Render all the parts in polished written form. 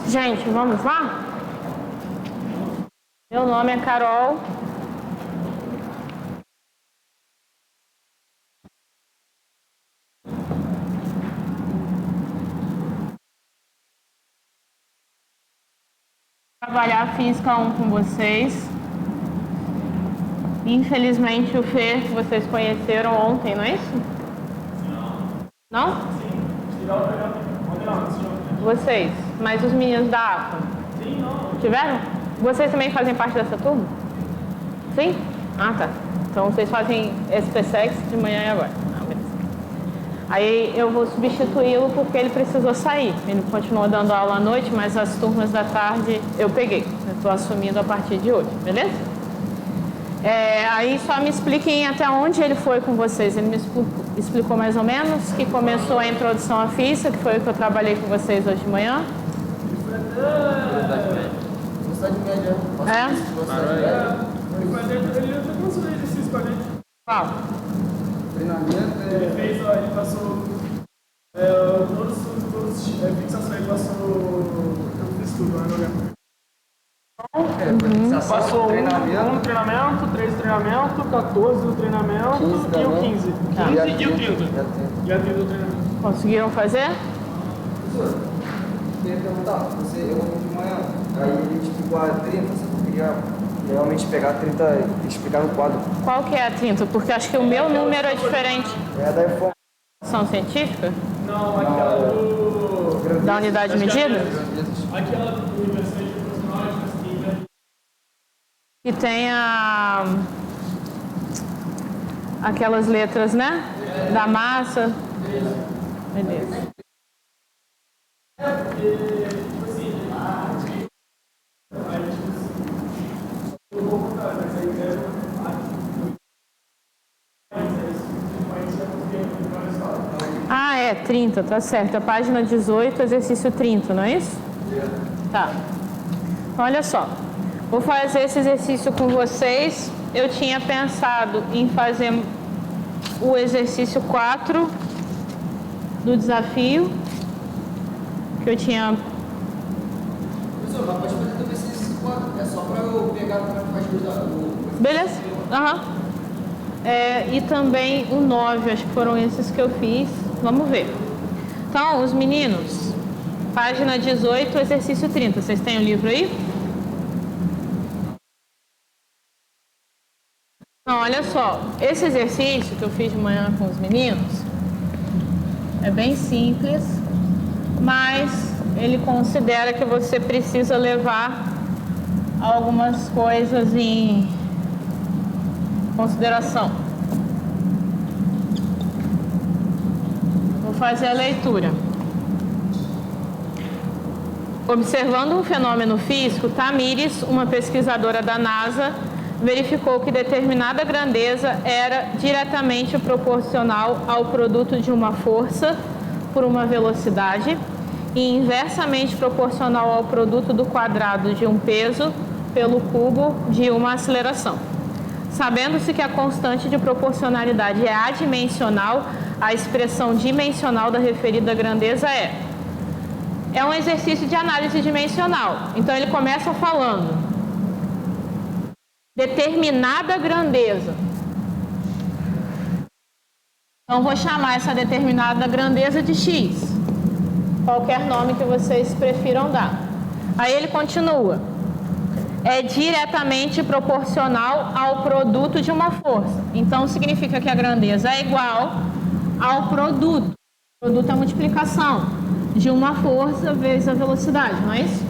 Gente, vamos lá? Meu nome é Carol. Trabalhar Física 1 com vocês. Infelizmente o Fê vocês conheceram ontem, não é isso? Não? Vocês, mas os meninos da APA? Sim, não. Tiveram? Vocês também fazem parte dessa turma? Sim? Ah, tá. Então vocês fazem SPSEX de manhã e agora. Ah, beleza. Aí eu vou substituí-lo porque ele precisou sair. Ele continuou dando aula à noite, mas as turmas da tarde eu peguei. Eu estou assumindo a partir de hoje, beleza? Aí só me expliquem até onde ele foi com vocês. Ele me explicou mais ou menos que começou a introdução à física, que foi o que eu trabalhei com vocês hoje de manhã. Velocidade média. Ele fez um exercício com a gente. Qual? Treinamento. Ele fez, ele passou todos fixações, ele passou. Eu fiz tudo, não lembro. Passou um treinamento, 3 treinamento, 14 do treinamento e o 15. 15 e o 30. E a 30 do treinamento. Conseguiram fazer? Professor, eu queria perguntar, eu de manhã, aí ele explicou a 30, você queria realmente pegar a 30 e explicar no quadro. Qual que é a 30? Porque acho que o meu número é diferente. É da informação Científica? Não, aquela do... Da unidade de medida? Aquela do Universidade de Profissionais, Que tem aquelas letras, né? Da massa. Beleza. Ah, é 30, tá certo. A página 18, exercício 30, não é isso? Tá. Então, olha só. Vou fazer esse exercício com vocês. Eu tinha pensado em fazer o exercício 4 do desafio. Que eu tinha... Professor, mas pode fazer também esse 4. É só para eu pegar para fazer o... Beleza? Aham. E também o 9, acho que foram esses que eu fiz. Vamos ver. Então, os meninos, página 18, exercício 30. Vocês têm o livro aí? Então, olha só. Esse exercício que eu fiz de manhã com os meninos é bem simples, mas ele considera que você precisa levar algumas coisas em consideração. Vou fazer a leitura. Observando um fenômeno físico, Tamires, uma pesquisadora da NASA, verificou que determinada grandeza era diretamente proporcional ao produto de uma força por uma velocidade e inversamente proporcional ao produto do quadrado de um peso pelo cubo de uma aceleração. Sabendo-se que a constante de proporcionalidade é adimensional, a expressão dimensional da referida grandeza é um exercício de análise dimensional. Então ele começa falando determinada grandeza. Então vou chamar essa determinada grandeza de X. Qualquer nome que vocês prefiram dar. Aí ele continua. É diretamente proporcional ao produto de uma força. Então significa que a grandeza é igual ao produto. O produto é a multiplicação de uma força vezes a velocidade, não é isso?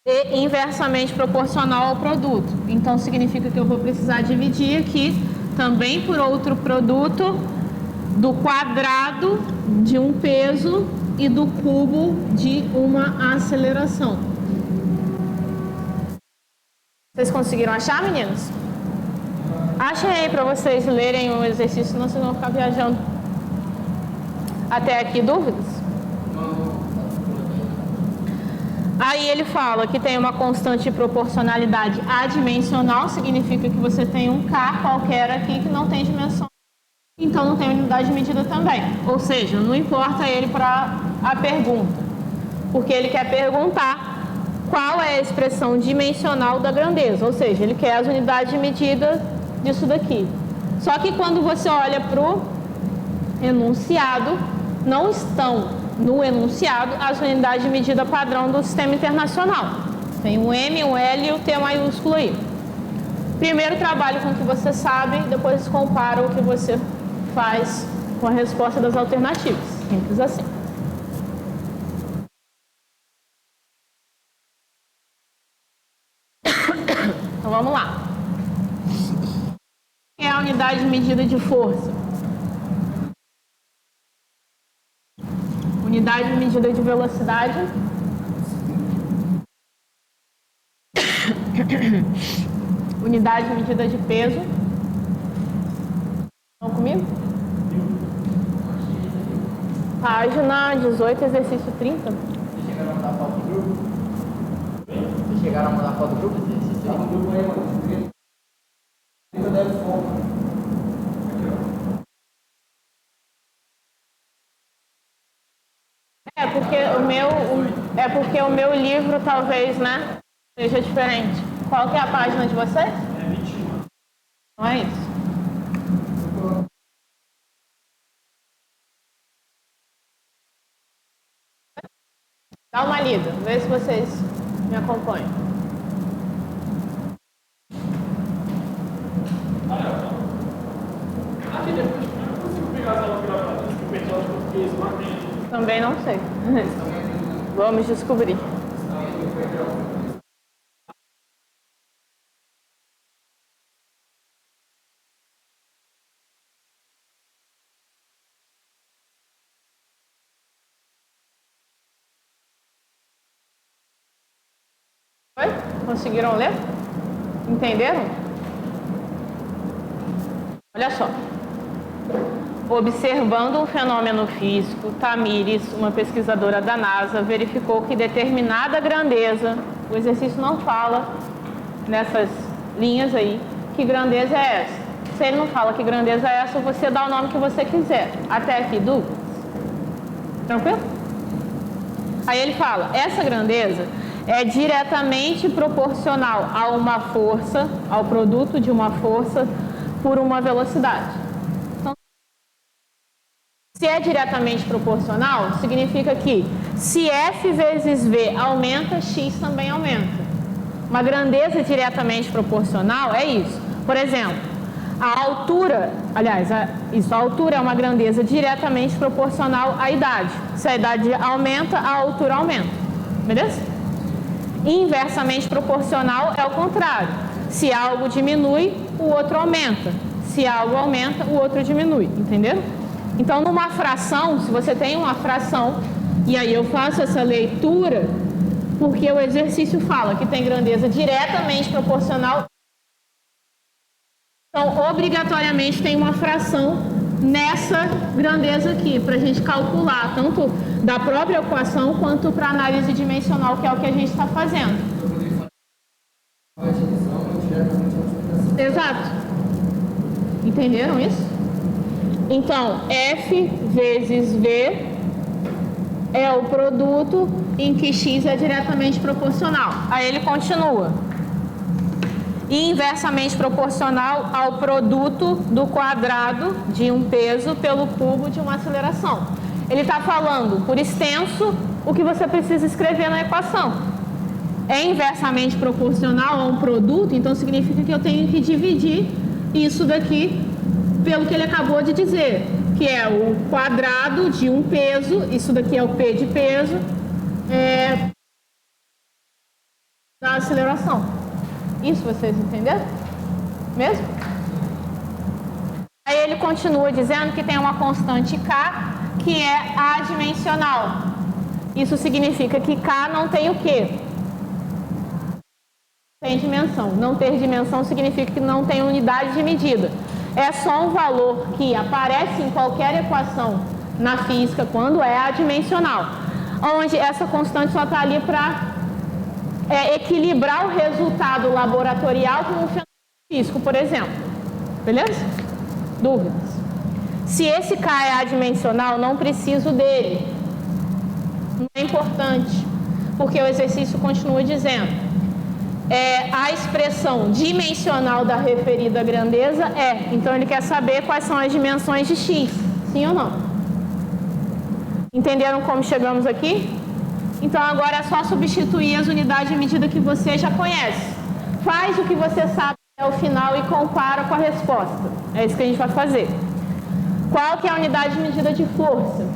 E inversamente proporcional ao produto. Então significa que eu vou precisar dividir aqui também por outro produto do quadrado de um peso e do cubo de uma aceleração. Vocês conseguiram achar, meninos? Achem aí para vocês lerem o exercício, senão vocês vão ficar viajando. Até aqui, dúvidas? Aí ele fala que tem uma constante de proporcionalidade adimensional, significa que você tem um K qualquer aqui que não tem dimensão, então não tem unidade de medida também. Ou seja, não importa ele para a pergunta, porque ele quer perguntar qual é a expressão dimensional da grandeza, ou seja, ele quer as unidades de medida disso daqui. Só que quando você olha para o enunciado, não estão no enunciado as unidades de medida padrão do sistema internacional. Tem um M, um L e o T maiúsculo aí. Primeiro trabalha com o que você sabe, depois compara o que você faz com a resposta das alternativas. Simples assim. Então vamos lá. O que é a unidade de medida de força? Unidade de medida de velocidade. Unidade de medida de peso. Estão comigo? Página 18, exercício 30. Vocês chegaram a mandar a foto do grupo? Vocês chegaram a mandar a foto do grupo? Tá no grupo aí, mano. 30 deve ser. É porque o meu livro talvez, né, seja diferente. Qual que é a página de vocês? É 21. Não é isso. Dá uma lida, vê se vocês me acompanham. Aqui depois, como eu consigo pegar aquela gravata que o pessoal de português lá tem? Também não sei. Vamos descobrir. Oi? Conseguiram ler? Entenderam? Olha só. Observando um fenômeno físico, Tamires, uma pesquisadora da NASA, verificou que determinada grandeza, o exercício não fala nessas linhas aí, que grandeza é essa. Se ele não fala que grandeza é essa, você dá o nome que você quiser. Até aqui, dúvidas? Tranquilo? Aí ele fala, essa grandeza é diretamente proporcional a uma força, ao produto de uma força por uma velocidade. Se é diretamente proporcional, significa que se F vezes V aumenta, X também aumenta. Uma grandeza diretamente proporcional é isso. Por exemplo, a altura, aliás, a altura é uma grandeza diretamente proporcional à idade. Se a idade aumenta, a altura aumenta. Beleza? Inversamente proporcional é o contrário. Se algo diminui, o outro aumenta. Se algo aumenta, o outro diminui. Entenderam? Então, numa fração, se você tem uma fração, e aí eu faço essa leitura, porque o exercício fala que tem grandeza diretamente proporcional, então, obrigatoriamente tem uma fração nessa grandeza aqui, para a gente calcular, tanto da própria equação, quanto para a análise dimensional, que é o que a gente está fazendo. Exato. Entenderam isso? Então, F vezes V é o produto em que X é diretamente proporcional. Aí ele continua. E inversamente proporcional ao produto do quadrado de um peso pelo cubo de uma aceleração. Ele está falando, por extenso, o que você precisa escrever na equação. É inversamente proporcional a um produto, então significa que eu tenho que dividir isso daqui pelo que ele acabou de dizer, que é o quadrado de um peso, isso daqui é o P de peso, da aceleração. Isso vocês entenderam? Mesmo? continua dizendo que tem uma constante K, que é adimensional. Isso significa que K não tem o quê? Tem dimensão. Não ter dimensão significa que não tem unidade de medida. É só um valor que aparece em qualquer equação na física quando é adimensional, onde essa constante só está ali para equilibrar o resultado laboratorial com um fenômeno físico, por exemplo. Beleza? Dúvidas? Se esse K é adimensional, não preciso dele. Não é importante, porque o exercício continua dizendo a expressão dimensional da referida grandeza é. Então ele quer saber quais são as dimensões de x, sim ou não? Entenderam como chegamos aqui? Então agora é só substituir as unidades de medida que você já conhece. Faz o que você sabe até o final e compara com a resposta. É isso que a gente vai fazer. Qual que é a unidade de medida de força?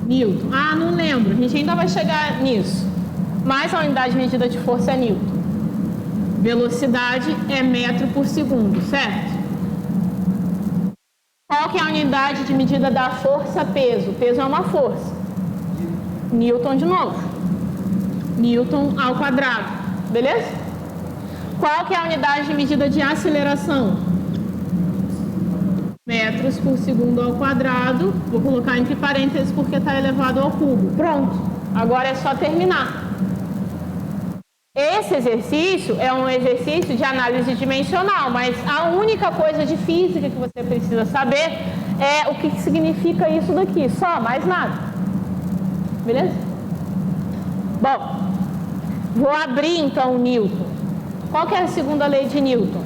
Newton. Ah, não lembro. A gente ainda vai chegar nisso. Mas a unidade de medida de força é Newton. Velocidade é metro por segundo, certo? Qual que é a unidade de medida da força peso? Peso é uma força. Newton de novo. Newton ao quadrado. Beleza? Qual que é a unidade de medida de aceleração? Metros por segundo ao quadrado. Vou colocar entre parênteses porque está elevado ao cubo. Pronto. Agora é só terminar. Esse exercício é um exercício de análise dimensional, mas a única coisa de física que você precisa saber é o que significa isso daqui, só, mais nada. Beleza? Bom, vou abrir então o Newton. Qual que é a segunda lei de Newton?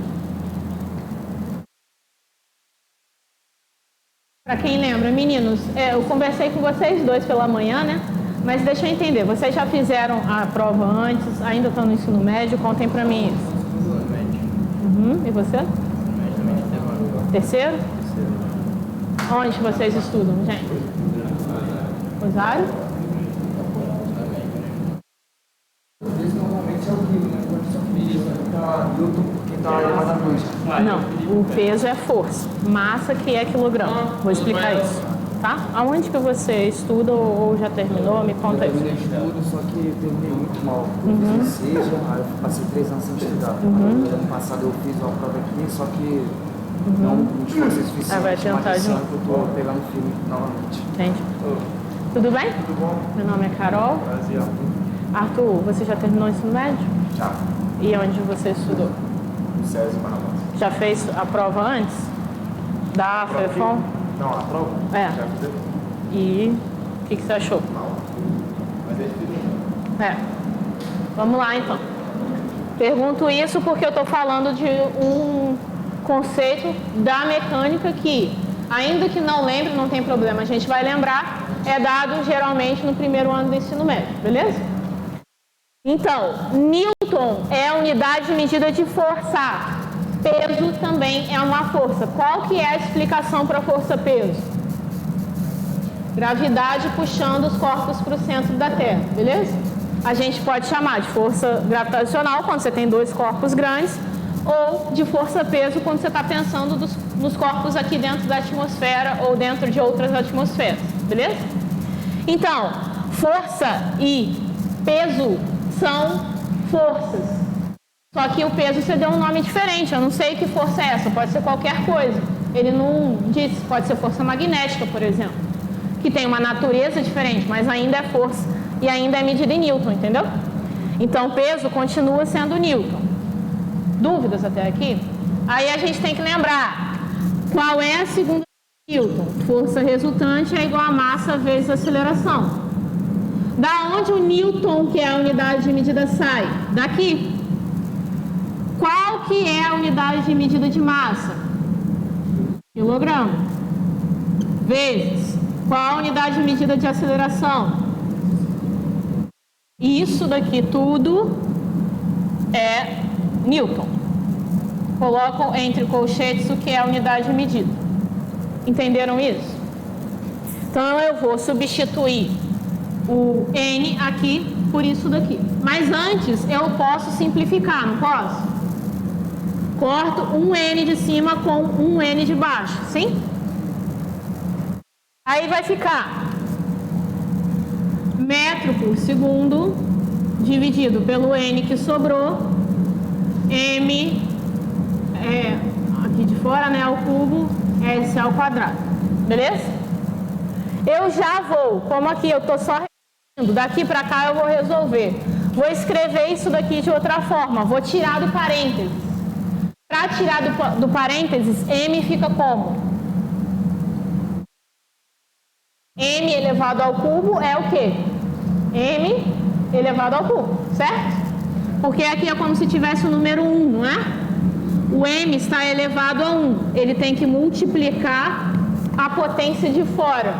Para quem lembra, meninos, eu conversei com vocês dois pela manhã, né? Mas deixa eu entender, vocês já fizeram a prova antes, ainda estão no ensino médio, contem pra mim isso. Ensino médio. E você? Ensino médio também. Terceiro? Onde vocês estudam, gente? Rosário? Isso normalmente é o quilo, né? Quando só fica Newton porque está elevado a luz. Não, o peso é força, massa que é quilograma. Vou explicar isso. Tá? Aonde que você estuda ou já terminou? Me conta Eu isso. estudo, só que terminei muito mal. Eu fiz seja, aí eu passei 3 anos sem estudar. Ano passado eu fiz uma prova aqui, só que não me esforcei o suficiente. Vai tentar mas de esse novo. ano que eu tô pegando firme novamente. Entende? Tudo bem? Tudo bom? Meu nome é Carol. Prazer. Arthur, você já terminou o ensino médio? Já. E onde você estudou? O César Panamá. Já fez a prova antes? Da FEFON? Não, a prova? É. Já fiz. E o que você achou? Mas é difícil. Vamos lá então. Pergunto isso porque eu estou falando de um conceito da mecânica que, ainda que não lembre, não tem problema, a gente vai lembrar, é dado geralmente no primeiro ano do ensino médio, beleza? Então, Newton é a unidade de medida de força. Peso também é uma força. Qual que é a explicação para força-peso? Gravidade puxando os corpos para o centro da Terra, beleza? A gente pode chamar de força gravitacional quando você tem 2 corpos grandes, ou de força-peso quando você está pensando nos corpos aqui dentro da atmosfera ou dentro de outras atmosferas, beleza? Então, força e peso são forças. Só que o peso você deu um nome diferente, eu não sei que força é essa, pode ser qualquer coisa. Ele não disse, pode ser força magnética, por exemplo, que tem uma natureza diferente, mas ainda é força e ainda é medida em Newton, entendeu? Então, peso continua sendo Newton. Dúvidas até aqui? Aí a gente tem que lembrar, qual é a segunda Newton? Força resultante é igual a massa vezes aceleração. Da onde o Newton, que é a unidade de medida, sai? Daqui. Qual que é a unidade de medida de massa? Quilograma. Vezes. Qual a unidade de medida de aceleração? Isso daqui tudo é Newton. Colocam entre colchetes o que é a unidade de medida. Entenderam isso? Então eu vou substituir o N aqui por isso daqui. Mas antes eu posso simplificar, não posso? Corto um N de cima com um N de baixo, sim? Aí vai ficar metro por segundo dividido pelo N que sobrou, M aqui de fora, né, ao cubo, S ao quadrado, beleza? Eu já vou, como aqui eu tô só repetindo, daqui para cá eu vou resolver. Vou escrever isso daqui de outra forma, vou tirar do parênteses. Para tirar do parênteses, M fica como? M elevado ao cubo é o quê? M elevado ao cubo, certo? Porque aqui é como se tivesse o número 1, não é? O M está elevado a 1. Ele tem que multiplicar a potência de fora.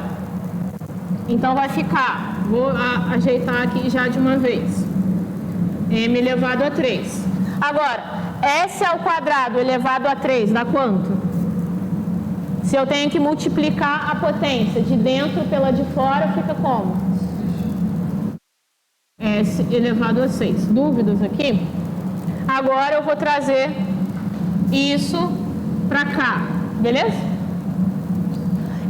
Então vai ficar, vou ajeitar aqui já de uma vez. M elevado a 3. Agora, S ao quadrado elevado a 3 dá quanto? Se eu tenho que multiplicar a potência de dentro pela de fora, fica como? S elevado a 6. Dúvidas aqui? Agora eu vou trazer isso para cá, beleza?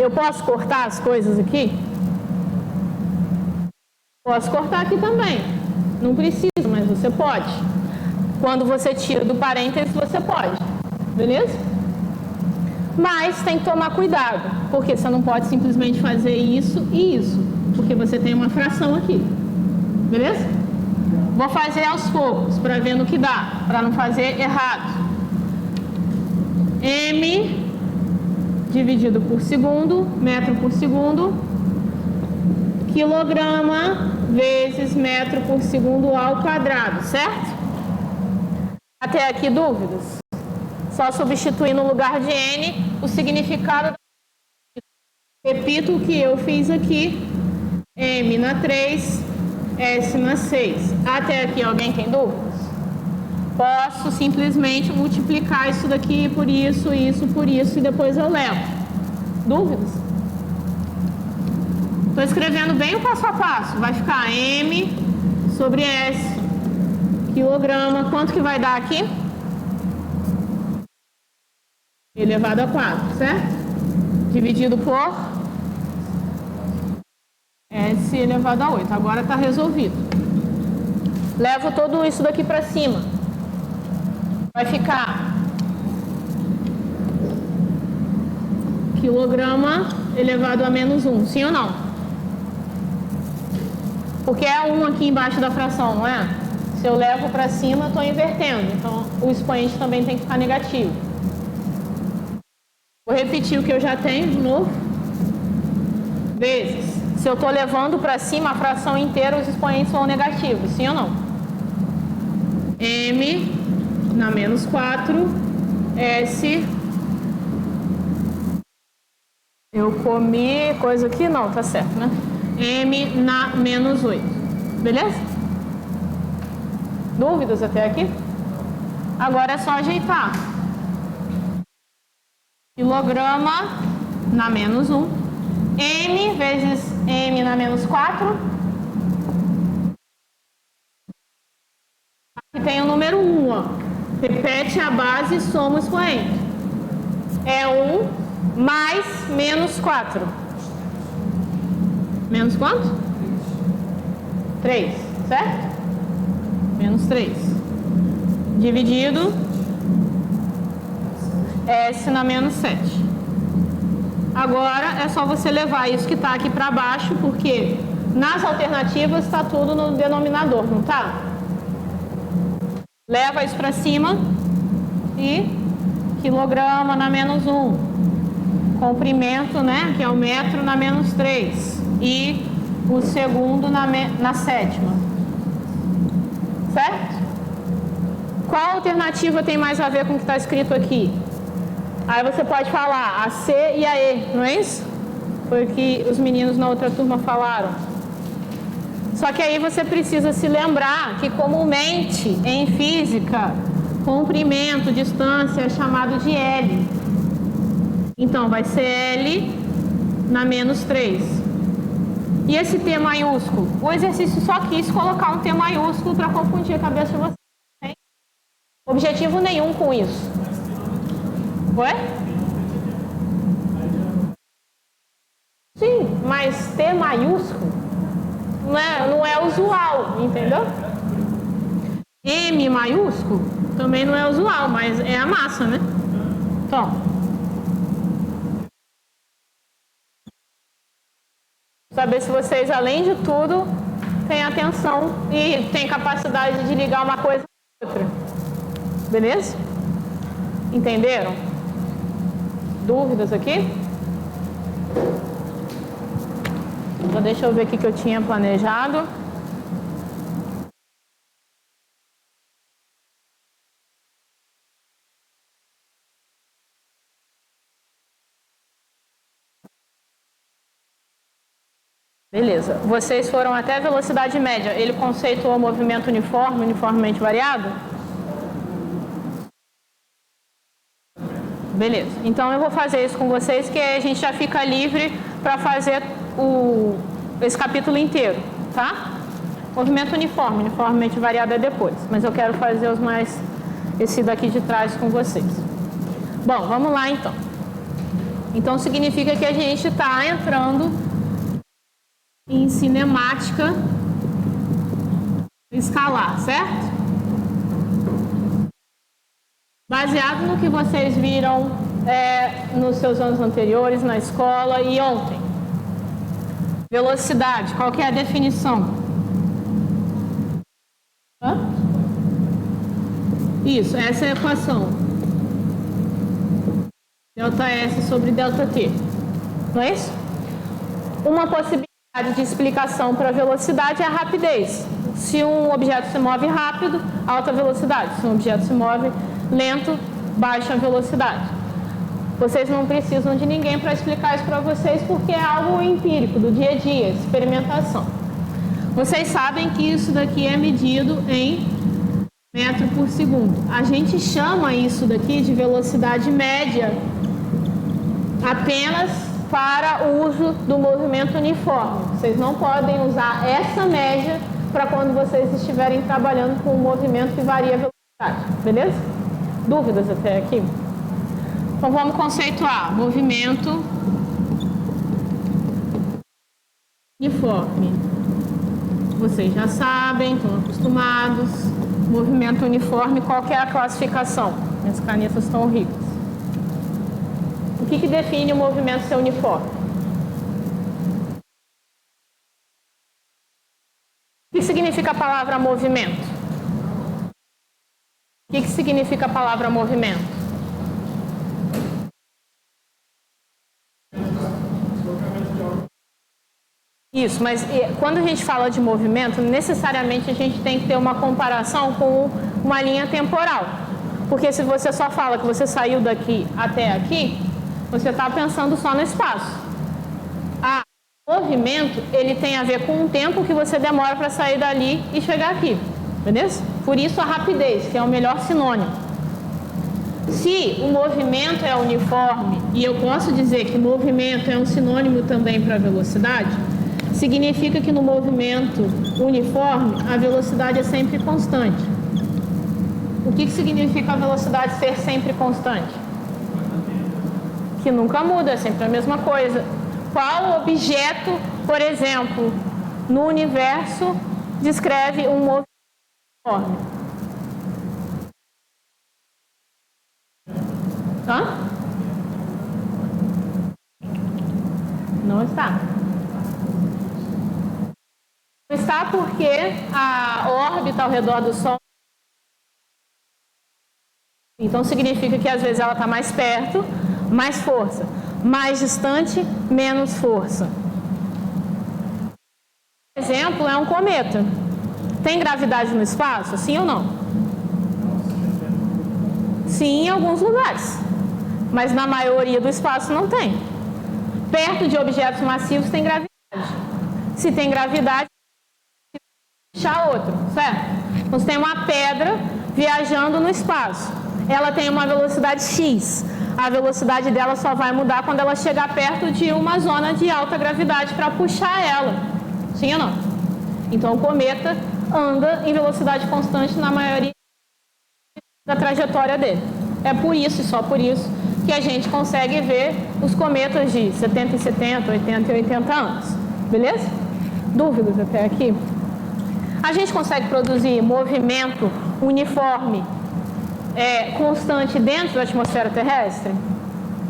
Eu posso cortar as coisas aqui? Posso cortar aqui também. Não precisa, mas você pode. Quando você tira do parênteses, você pode. Beleza? Mas tem que tomar cuidado, porque você não pode simplesmente fazer isso e isso, porque você tem uma fração aqui. Beleza? Vou fazer aos poucos, para ver no que dá, para não fazer errado. M dividido por segundo, metro por segundo, quilograma vezes metro por segundo ao quadrado, certo? Até aqui dúvidas? Só substituir no lugar de N o significado. Repito o que eu fiz aqui. M na 3, S na 6. Até aqui alguém tem dúvidas? Posso simplesmente multiplicar isso daqui por isso, isso por isso e depois eu levo. Dúvidas? Estou escrevendo bem o passo a passo. Vai ficar M sobre S, quilograma. Quanto que vai dar aqui? Elevado a 4, certo? Dividido por S elevado a 8. Agora está resolvido. Levo tudo isso daqui para cima. Vai ficar quilograma elevado a menos 1. Sim ou não? Porque é 1 aqui embaixo da fração, não é? Se eu levo para cima, eu estou invertendo. Então, o expoente também tem que ficar negativo. Vou repetir o que eu já tenho de novo. Vezes. Se eu estou levando para cima a fração inteira, os expoentes são negativos. Sim ou não? M na menos 4. S. Eu comi coisa aqui? Não, tá certo, né? M na menos 8. Beleza? Dúvidas até aqui? Agora é só ajeitar. Quilograma na menos 1. M vezes M na menos 4. Aqui tem o número 1, ó. Repete a base e soma o expoente. É 1 mais menos 4. Menos quanto? 3, certo? Menos 3. Dividido S na menos 7. Agora é só você levar isso que está aqui para baixo, porque nas alternativas está tudo no denominador, não está? Leva isso para cima e quilograma na menos 1. Comprimento, né, que é o metro na menos 3. E o segundo na sétima. Certo? Qual alternativa tem mais a ver com o que está escrito aqui? Aí você pode falar a C e a E, não é isso? Foi o que os meninos na outra turma falaram. Só que aí você precisa se lembrar que comumente em física, comprimento, distância é chamado de L. Então vai ser L na menos 3. E esse T maiúsculo? O exercício só quis colocar um T maiúsculo para confundir a cabeça de vocês. Objetivo nenhum com isso. Ué? Sim, mas T maiúsculo não é usual, entendeu? M maiúsculo também não é usual, mas é a massa, né? Então, saber se vocês, além de tudo, têm atenção e têm capacidade de ligar uma coisa com outra. Beleza? Entenderam? Dúvidas aqui? Então, deixa eu ver o que eu tinha planejado. Beleza. Vocês foram até a velocidade média. Ele conceituou movimento uniforme, uniformemente variado? Beleza. Então eu vou fazer isso com vocês, que a gente já fica livre para fazer esse capítulo inteiro, tá? Movimento uniforme, uniformemente variado é depois. Mas eu quero fazer esse daqui de trás com vocês. Bom, vamos lá então. Então significa que a gente está entrando em cinemática escalar, certo? Baseado no que vocês viram nos seus anos anteriores, na escola e ontem. Velocidade, qual que é a definição? Hã? Isso, essa é a equação. Delta S sobre delta T. Não é isso? Uma possibilidade de explicação para a velocidade é a rapidez. Se um objeto se move rápido, alta velocidade. Se um objeto se move lento, baixa velocidade. Vocês não precisam de ninguém para explicar isso para vocês, porque é algo empírico, do dia a dia, experimentação. Vocês sabem que isso daqui é medido em metro por segundo. A gente chama isso daqui de velocidade média apenas para o uso do movimento uniforme. Vocês não podem usar essa média para quando vocês estiverem trabalhando com um movimento que varia a velocidade. Beleza? Dúvidas até aqui? Então vamos conceituar movimento uniforme. Vocês já sabem, estão acostumados. Movimento uniforme, qual que é a classificação? Minhas canetas estão horríveis. O que define o movimento ser uniforme? O que significa a palavra movimento? O que significa a palavra movimento? Isso, mas quando a gente fala de movimento, necessariamente a gente tem que ter uma comparação com uma linha temporal. Porque se você só fala que você saiu daqui até aqui, você está pensando só no espaço. O movimento, ele tem a ver com o tempo que você demora para sair dali e chegar aqui. Beleza? Por isso a rapidez, que é o melhor sinônimo. Se o movimento é uniforme, e eu posso dizer que movimento é um sinônimo também para velocidade, significa que no movimento uniforme, a velocidade é sempre constante. O que significa a velocidade ser sempre constante? Que nunca muda, é sempre a mesma coisa. Qual objeto, por exemplo, no universo, descreve um movimento uniforme? Hã? Não está. Não está porque a órbita ao redor do Sol, então significa que às vezes ela está mais perto, mais força. Mais distante, menos força. Exemplo é um cometa. Tem gravidade no espaço? Sim ou não? Sim, em alguns lugares. Mas na maioria do espaço não tem. Perto de objetos massivos tem gravidade. Se tem gravidade, puxar outro, certo? Então você tem uma pedra viajando no espaço. Ela tem uma velocidade x. A velocidade dela só vai mudar quando ela chegar perto de uma zona de alta gravidade para puxar ela. Sim ou não? Então o cometa anda em velocidade constante na maioria. da trajetória dele. É por isso e só por isso que a gente consegue ver os cometas de 70 em 70, 80 e 80 anos. Beleza? Dúvidas até aqui? A gente consegue produzir movimento uniforme, constante dentro da atmosfera terrestre?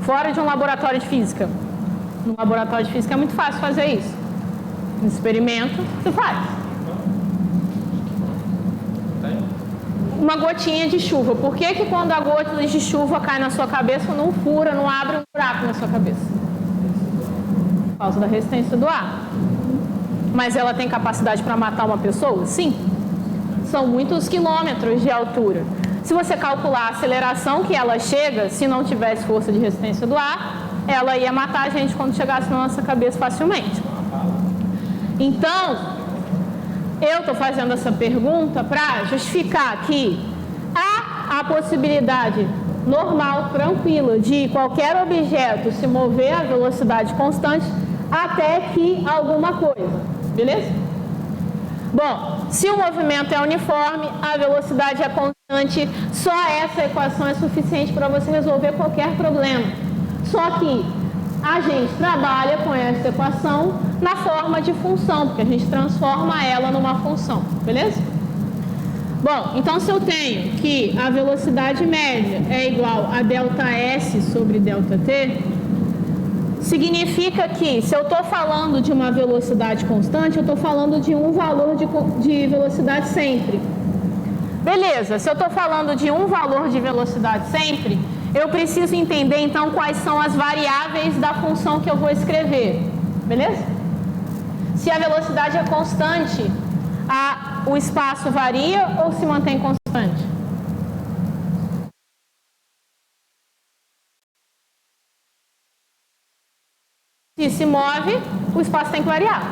Fora de um laboratório de física. No laboratório de física é muito fácil fazer isso. No experimento, você faz. Uma gotinha de chuva. Por que que quando a gota de chuva cai na sua cabeça, não fura, não abre um buraco na sua cabeça? Por causa da resistência do ar. Mas ela tem capacidade para matar uma pessoa? Sim. São muitos quilômetros de altura. Se você calcular a aceleração que ela chega, se não tivesse força de resistência do ar, ela ia matar a gente quando chegasse na nossa cabeça facilmente. Então, eu estou fazendo essa pergunta para justificar que há a possibilidade normal, tranquila, de qualquer objeto se mover a velocidade constante até que alguma coisa. Beleza? Bom, se o movimento é uniforme, a velocidade é constante, só essa equação é suficiente para você resolver qualquer problema. Só que a gente trabalha com essa equação na forma de função, porque a gente transforma ela numa função, beleza? Bom, então se eu tenho que a velocidade média é igual a ΔS sobre ΔT, significa que se eu estou falando de uma velocidade constante, eu estou falando de um valor de velocidade sempre. Beleza, se eu estou falando de um valor de velocidade sempre, eu preciso entender então quais são as variáveis da função que eu vou escrever. Beleza? Se a velocidade é constante, o espaço varia ou se mantém constante? Se se move, o espaço tem que variar.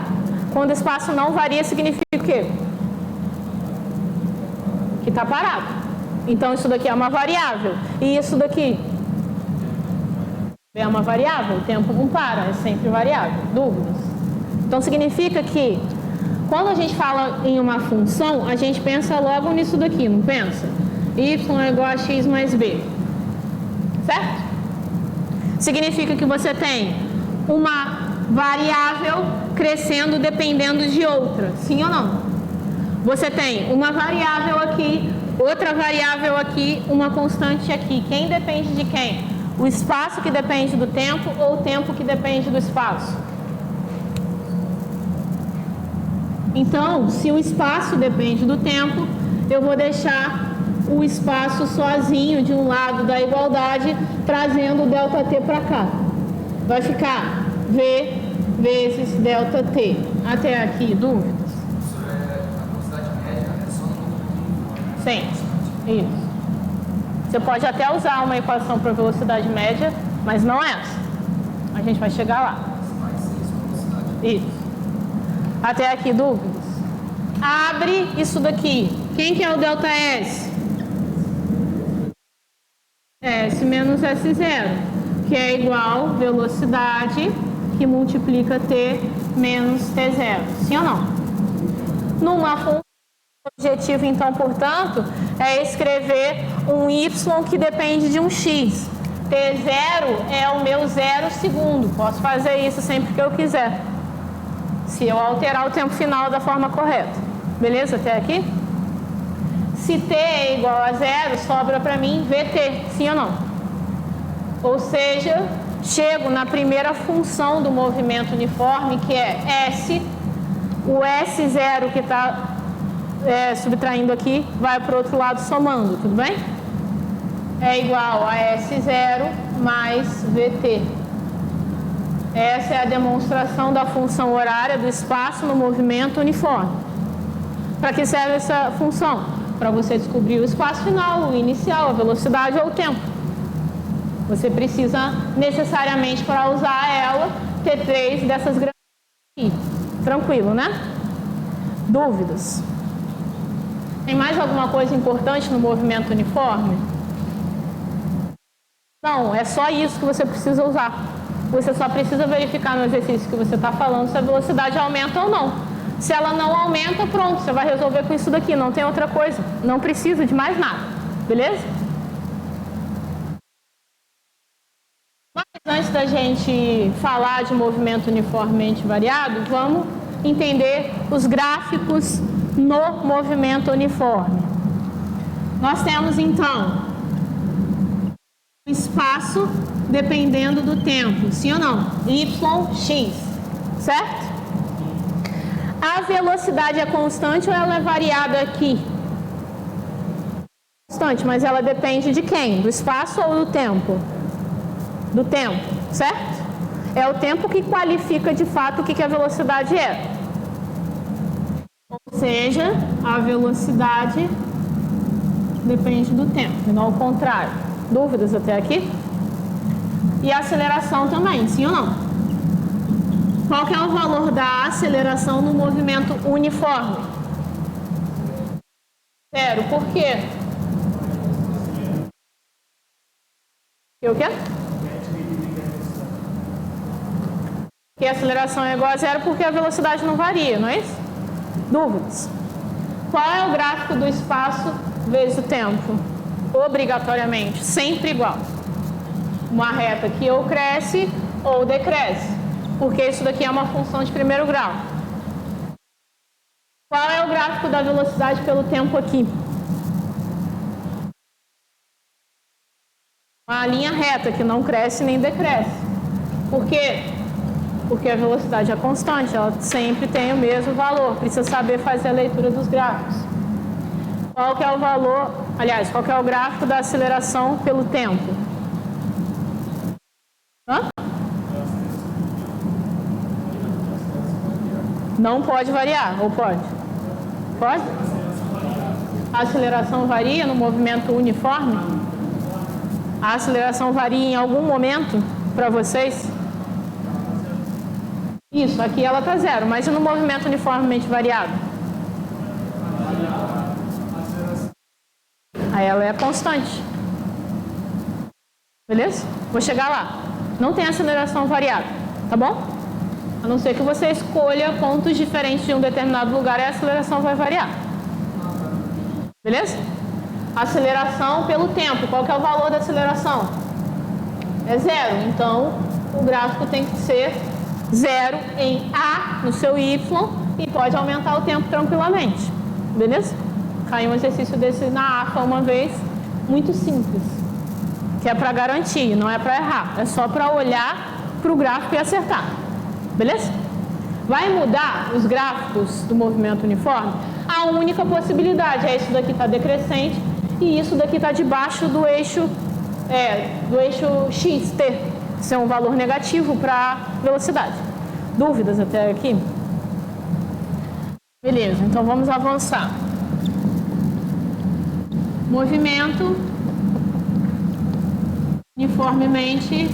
Quando o espaço não varia, significa o quê? Que está parado. Então, isso daqui é uma variável. E isso daqui é uma variável. O tempo não para, é sempre variável. Dúvidas? Então, significa que quando a gente fala em uma função, a gente pensa logo nisso daqui, não pensa? Y é igual a x mais b. Certo? Significa que você tem uma variável crescendo dependendo de outra. Sim ou não? Você tem uma variável aqui, outra variável aqui, uma constante aqui. Quem depende de quem? O espaço que depende do tempo ou o tempo que depende do espaço? Então, se o espaço depende do tempo, eu vou deixar o espaço sozinho de um lado da igualdade, trazendo o ΔT para cá. Vai ficar V vezes ΔT. Até aqui, dúvidas? A velocidade média é só no Sim, isso. Você pode até usar uma equação para velocidade média, mas não essa. A gente vai chegar lá. Isso. Até aqui, dúvidas? Abre isso daqui. Quem que é o ΔS? S menos S0, que é igual velocidade que multiplica T menos T0. Sim ou não? Numa função, o objetivo, então, portanto, é escrever um Y que depende de um X. T0 é o meu 0 segundo. Posso fazer isso sempre que eu quiser, se eu alterar o tempo final da forma correta. Beleza até aqui? Se T é igual a 0, sobra para mim VT. Sim ou não? Ou seja, chego na primeira função do movimento uniforme, que é S. O S0 que está subtraindo aqui vai para o outro lado somando, tudo bem? É igual a S0 mais VT. Essa é a demonstração da função horária do espaço no movimento uniforme. Para que serve essa função? Para você descobrir o espaço final, o inicial, a velocidade ou o tempo. Você precisa necessariamente, para usar ela, ter 3 dessas grandezas aqui. Tranquilo, né? Dúvidas? Tem mais alguma coisa importante no movimento uniforme? Não, é só isso que você precisa usar. Você só precisa verificar no exercício que você está falando se a velocidade aumenta ou não. Se ela não aumenta, pronto, você vai resolver com isso daqui, não tem outra coisa. Não precisa de mais nada. Beleza? Mas antes da gente falar de movimento uniformemente variado, vamos entender os gráficos no movimento uniforme. Nós temos, então, o espaço dependendo do tempo, sim ou não? YX, certo? A velocidade é constante ou ela é variada aqui? Constante, mas ela depende de quem? Do espaço ou do tempo? Do tempo, certo? É o tempo que qualifica de fato o que a velocidade é. Ou seja, a velocidade depende do tempo, e não ao contrário. Dúvidas até aqui? E a aceleração também, sim ou não? Qual que é o valor da aceleração no movimento uniforme? 0. Por quê? O quê? Porque a aceleração é igual a 0 porque a velocidade não varia, não é isso? Dúvidas? Qual é o gráfico do espaço vezes o tempo? Obrigatoriamente, sempre igual. Uma reta que ou cresce ou decresce, porque isso daqui é uma função de primeiro grau. Qual é o gráfico da velocidade pelo tempo aqui? Uma linha reta que não cresce nem decresce. Por quê? Porque a velocidade é constante, ela sempre tem o mesmo valor. Precisa saber fazer a leitura dos gráficos. Qual que é o valor, aliás, qual que é o gráfico da aceleração pelo tempo? Hã? Não pode variar, ou pode? Pode? A aceleração varia no movimento uniforme? A aceleração varia em algum momento para vocês? Isso, aqui ela está 0, mas e no movimento uniformemente variado? Aí ela é constante. Beleza? Vou chegar lá. Não tem aceleração variada, tá bom? A não ser que você escolha pontos diferentes de um determinado lugar e a aceleração vai variar. Beleza? Aceleração pelo tempo. Qual que é o valor da aceleração? É 0. Então, o gráfico tem que ser 0 em A no seu Y e pode aumentar o tempo tranquilamente. Beleza? Caiu um exercício desse na AFA uma vez, muito simples. Que é para garantir, não é para errar. É só para olhar para o gráfico e acertar. Beleza? Vai mudar os gráficos do movimento uniforme? A única possibilidade é isso daqui está decrescente e isso daqui está debaixo do eixo XT. Isso é um valor negativo para a velocidade. Dúvidas até aqui? Beleza, então vamos avançar. Movimento uniformemente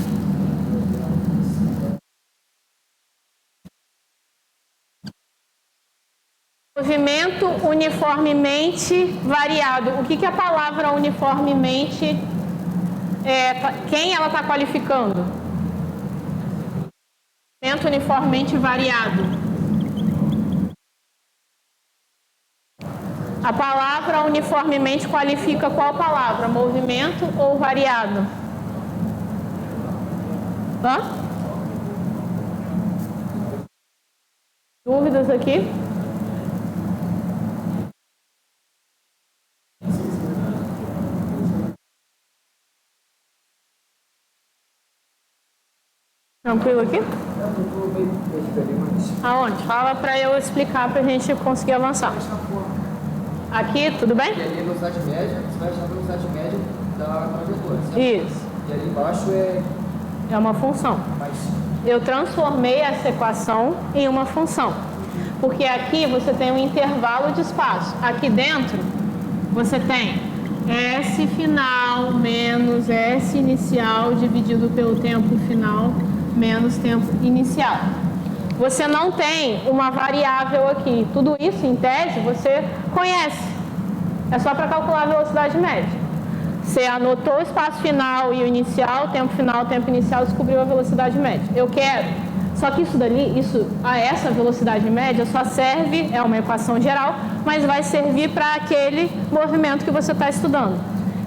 movimento uniformemente variado. O que a palavra uniformemente quem ela está qualificando? Movimento uniformemente variado. A palavra uniformemente qualifica qual palavra? Movimento ou variado? Hã? Dúvidas aqui? Tranquilo aqui? Aonde? Fala para eu explicar para a gente conseguir avançar. Aqui, tudo bem? E ali a velocidade média, você vai achar a velocidade média da trajetória, certo? Isso. E ali embaixo é uma função. Eu transformei essa equação em uma função. Porque aqui você tem um intervalo de espaço. Aqui dentro você tem S final menos S inicial dividido pelo tempo final menos tempo inicial. Você não tem uma variável aqui. Tudo isso, em tese, você conhece. É só para calcular a velocidade média. Você anotou o espaço final e o inicial, tempo final, tempo inicial, descobriu a velocidade média. Eu quero. Só que isso dali, essa velocidade média só serve, é uma equação geral, mas vai servir para aquele movimento que você está estudando.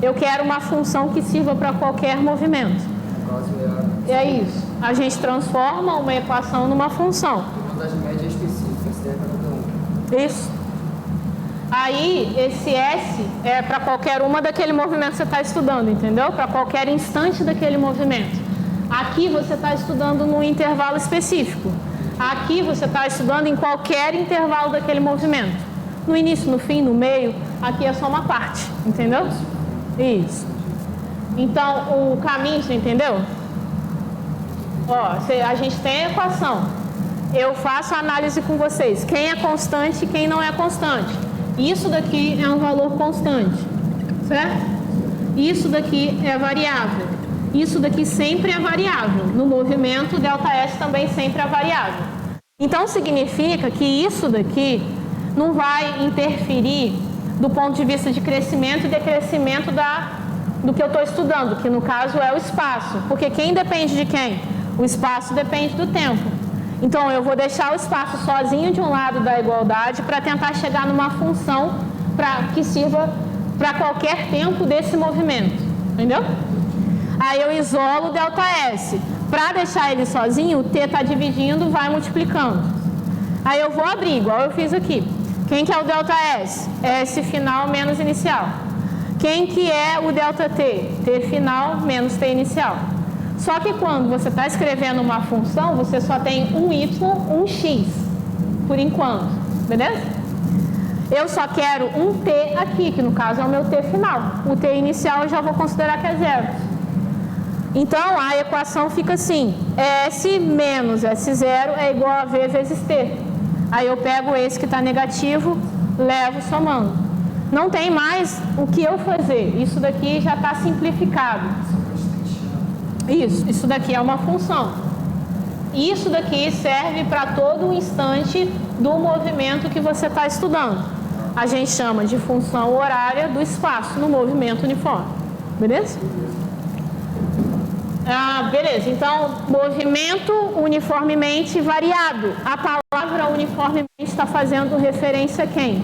Eu quero uma função que sirva para qualquer movimento. No caso É isso. A gente transforma uma equação numa função. uma das médias específicas, serve para cada um. Isso. Aí, esse S é para qualquer uma daquele movimento que você está estudando, entendeu? Para qualquer instante daquele movimento. Aqui você está estudando num intervalo específico. Aqui você está estudando em qualquer intervalo daquele movimento. No início, no fim, no meio, aqui é só uma parte, entendeu? Isso. Então, o caminho, você entendeu? Ó, a gente tem a equação. Eu faço a análise com vocês. Quem é constante e quem não é constante. Isso daqui é um valor constante, certo? Isso daqui é variável. Isso daqui sempre é variável. No movimento, ΔS também sempre é variável. Então, significa que isso daqui não vai interferir do ponto de vista de crescimento e decrescimento do que eu estou estudando, que no caso é o espaço. Porque quem depende de quem? O espaço depende do tempo. Então, eu vou deixar o espaço sozinho de um lado da igualdade para tentar chegar numa função que sirva para qualquer tempo desse movimento. Entendeu? Aí eu isolo o ΔS. Para deixar ele sozinho, o T está dividindo, vai multiplicando. Aí eu vou abrir, igual eu fiz aqui. Quem que é o ΔS? S final menos inicial. Quem que é o ΔT? T final menos T inicial. Só que quando você está escrevendo uma função, você só tem um Y, um X, por enquanto. Beleza? Eu só quero um T aqui, que no caso é o meu T final. O T inicial eu já vou considerar que é zero. Então, a equação fica assim. S menos S0 é igual a V vezes T. Aí eu pego esse que está negativo, levo somando. Não tem mais o que eu fazer. Isso daqui já está simplificado. Isso daqui é uma função. Isso daqui serve para todo o instante do movimento que você está estudando. A gente chama de função horária do espaço no movimento uniforme. Beleza? Beleza. Então, movimento uniformemente variado. A palavra uniformemente está fazendo referência a quem?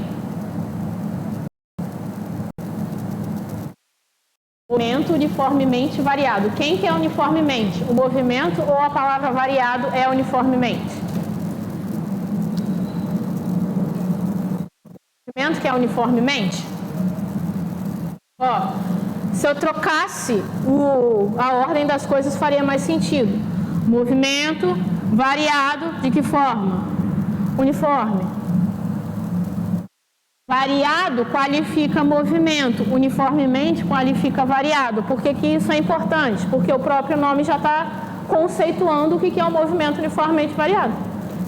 Movimento uniformemente variado. Quem que é uniformemente? O movimento ou a palavra variado é uniformemente? O movimento que é uniformemente? Ó, se eu trocasse a ordem das coisas faria mais sentido. Movimento variado de que forma? Uniforme. Variado qualifica movimento, uniformemente qualifica variado. Por que isso é importante? Porque o próprio nome já está conceituando o que é um movimento uniformemente variado.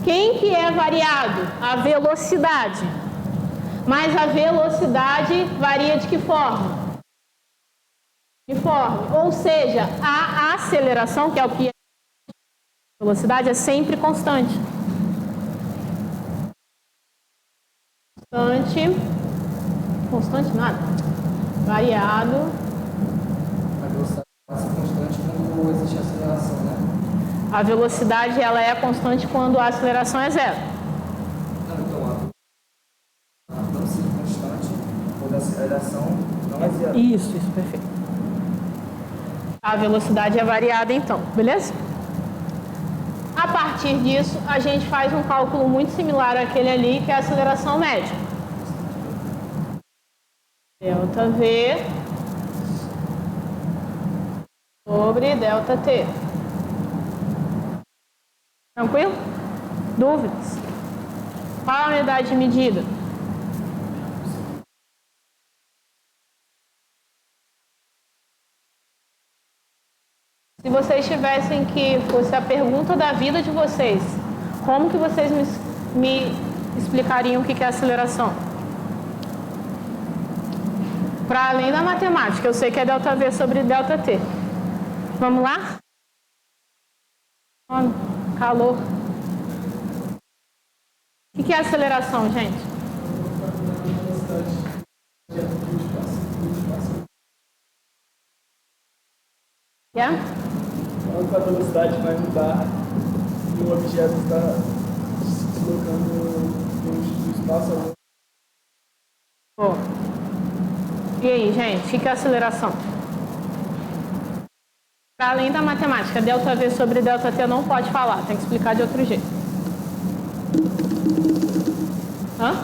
Quem que é variado? A velocidade. Mas a velocidade varia de que forma? Uniforme. Ou seja, a aceleração, que é o que é a velocidade, é sempre constante. Constante nada. Variado. A velocidade passa constante quando existe aceleração, né? A velocidade ela é constante quando a aceleração é zero. Não, então a velocidade é constante quando a aceleração não é zero. Isso, perfeito. A velocidade é variada então, beleza? A partir disso, a gente faz um cálculo muito similar àquele ali, que é a aceleração média. ΔV sobre ΔT. Tranquilo? Dúvidas? Qual a unidade de medida? Se vocês tivessem que fosse a pergunta da vida de vocês, como que vocês me explicariam o que é aceleração? Para além da matemática, eu sei que é ΔV sobre ΔT. Vamos lá? Calor. O que é aceleração, gente? Quanto a velocidade vai mudar e o objeto está se deslocando do espaço ao outro. E aí, gente, o que é aceleração? Para além da matemática, ΔV sobre ΔT não pode falar, tem que explicar de outro jeito. Hã?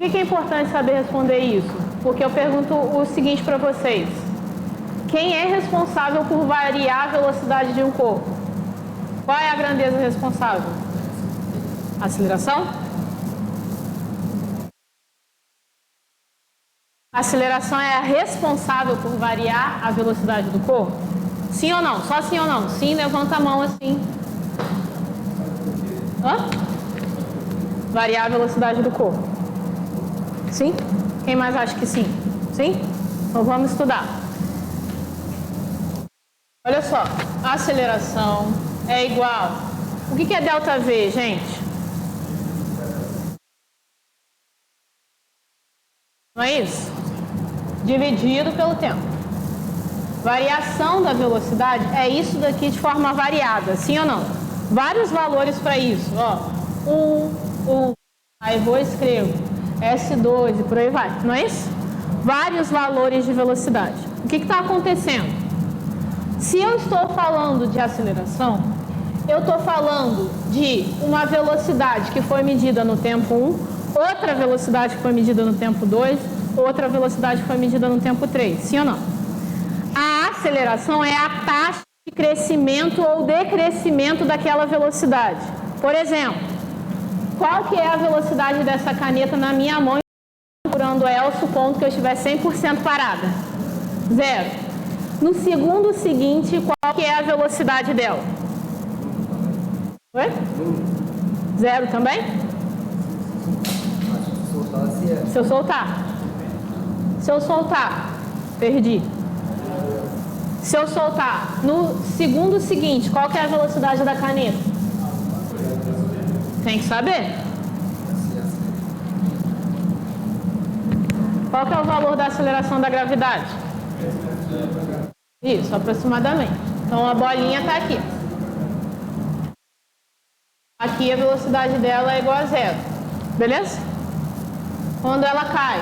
Por que é importante saber responder isso? Porque eu pergunto o seguinte para vocês. Quem é responsável por variar a velocidade de um corpo? Qual é a grandeza responsável? Aceleração? A aceleração é a responsável por variar a velocidade do corpo? Sim ou não? Só sim ou não? Sim, levanta a mão assim. Hã? Variar a velocidade do corpo. Sim? Quem mais acha que sim? Sim? Então vamos estudar. Olha só, a aceleração é igual. O que é ΔV, gente? Não é isso? Dividido pelo tempo. Variação da velocidade é isso daqui de forma variada, sim ou não? Vários valores para isso, ó. 1, aí vou escrevo S2 e por aí vai, não é isso? Vários valores de velocidade. O que está acontecendo? Se eu estou falando de aceleração, eu estou falando de uma velocidade que foi medida no tempo 1, outra velocidade que foi medida no tempo 2, outra velocidade que foi medida no tempo 3, sim ou não? A aceleração é a taxa de crescimento ou decrescimento daquela velocidade. Por exemplo, qual que é a velocidade dessa caneta na minha mão, procurando ela, supondo que eu estiver 100% parada? 0. No segundo seguinte, qual que é a velocidade dela? Oi? 0 também? Se eu soltar. Se eu soltar, perdi. Se eu soltar no segundo seguinte, qual que é a velocidade da caneta? Tem que saber. Qual que é o valor da aceleração da gravidade? Isso, aproximadamente. Então a bolinha está aqui. Aqui a velocidade dela é igual a 0. Beleza? Quando ela cai,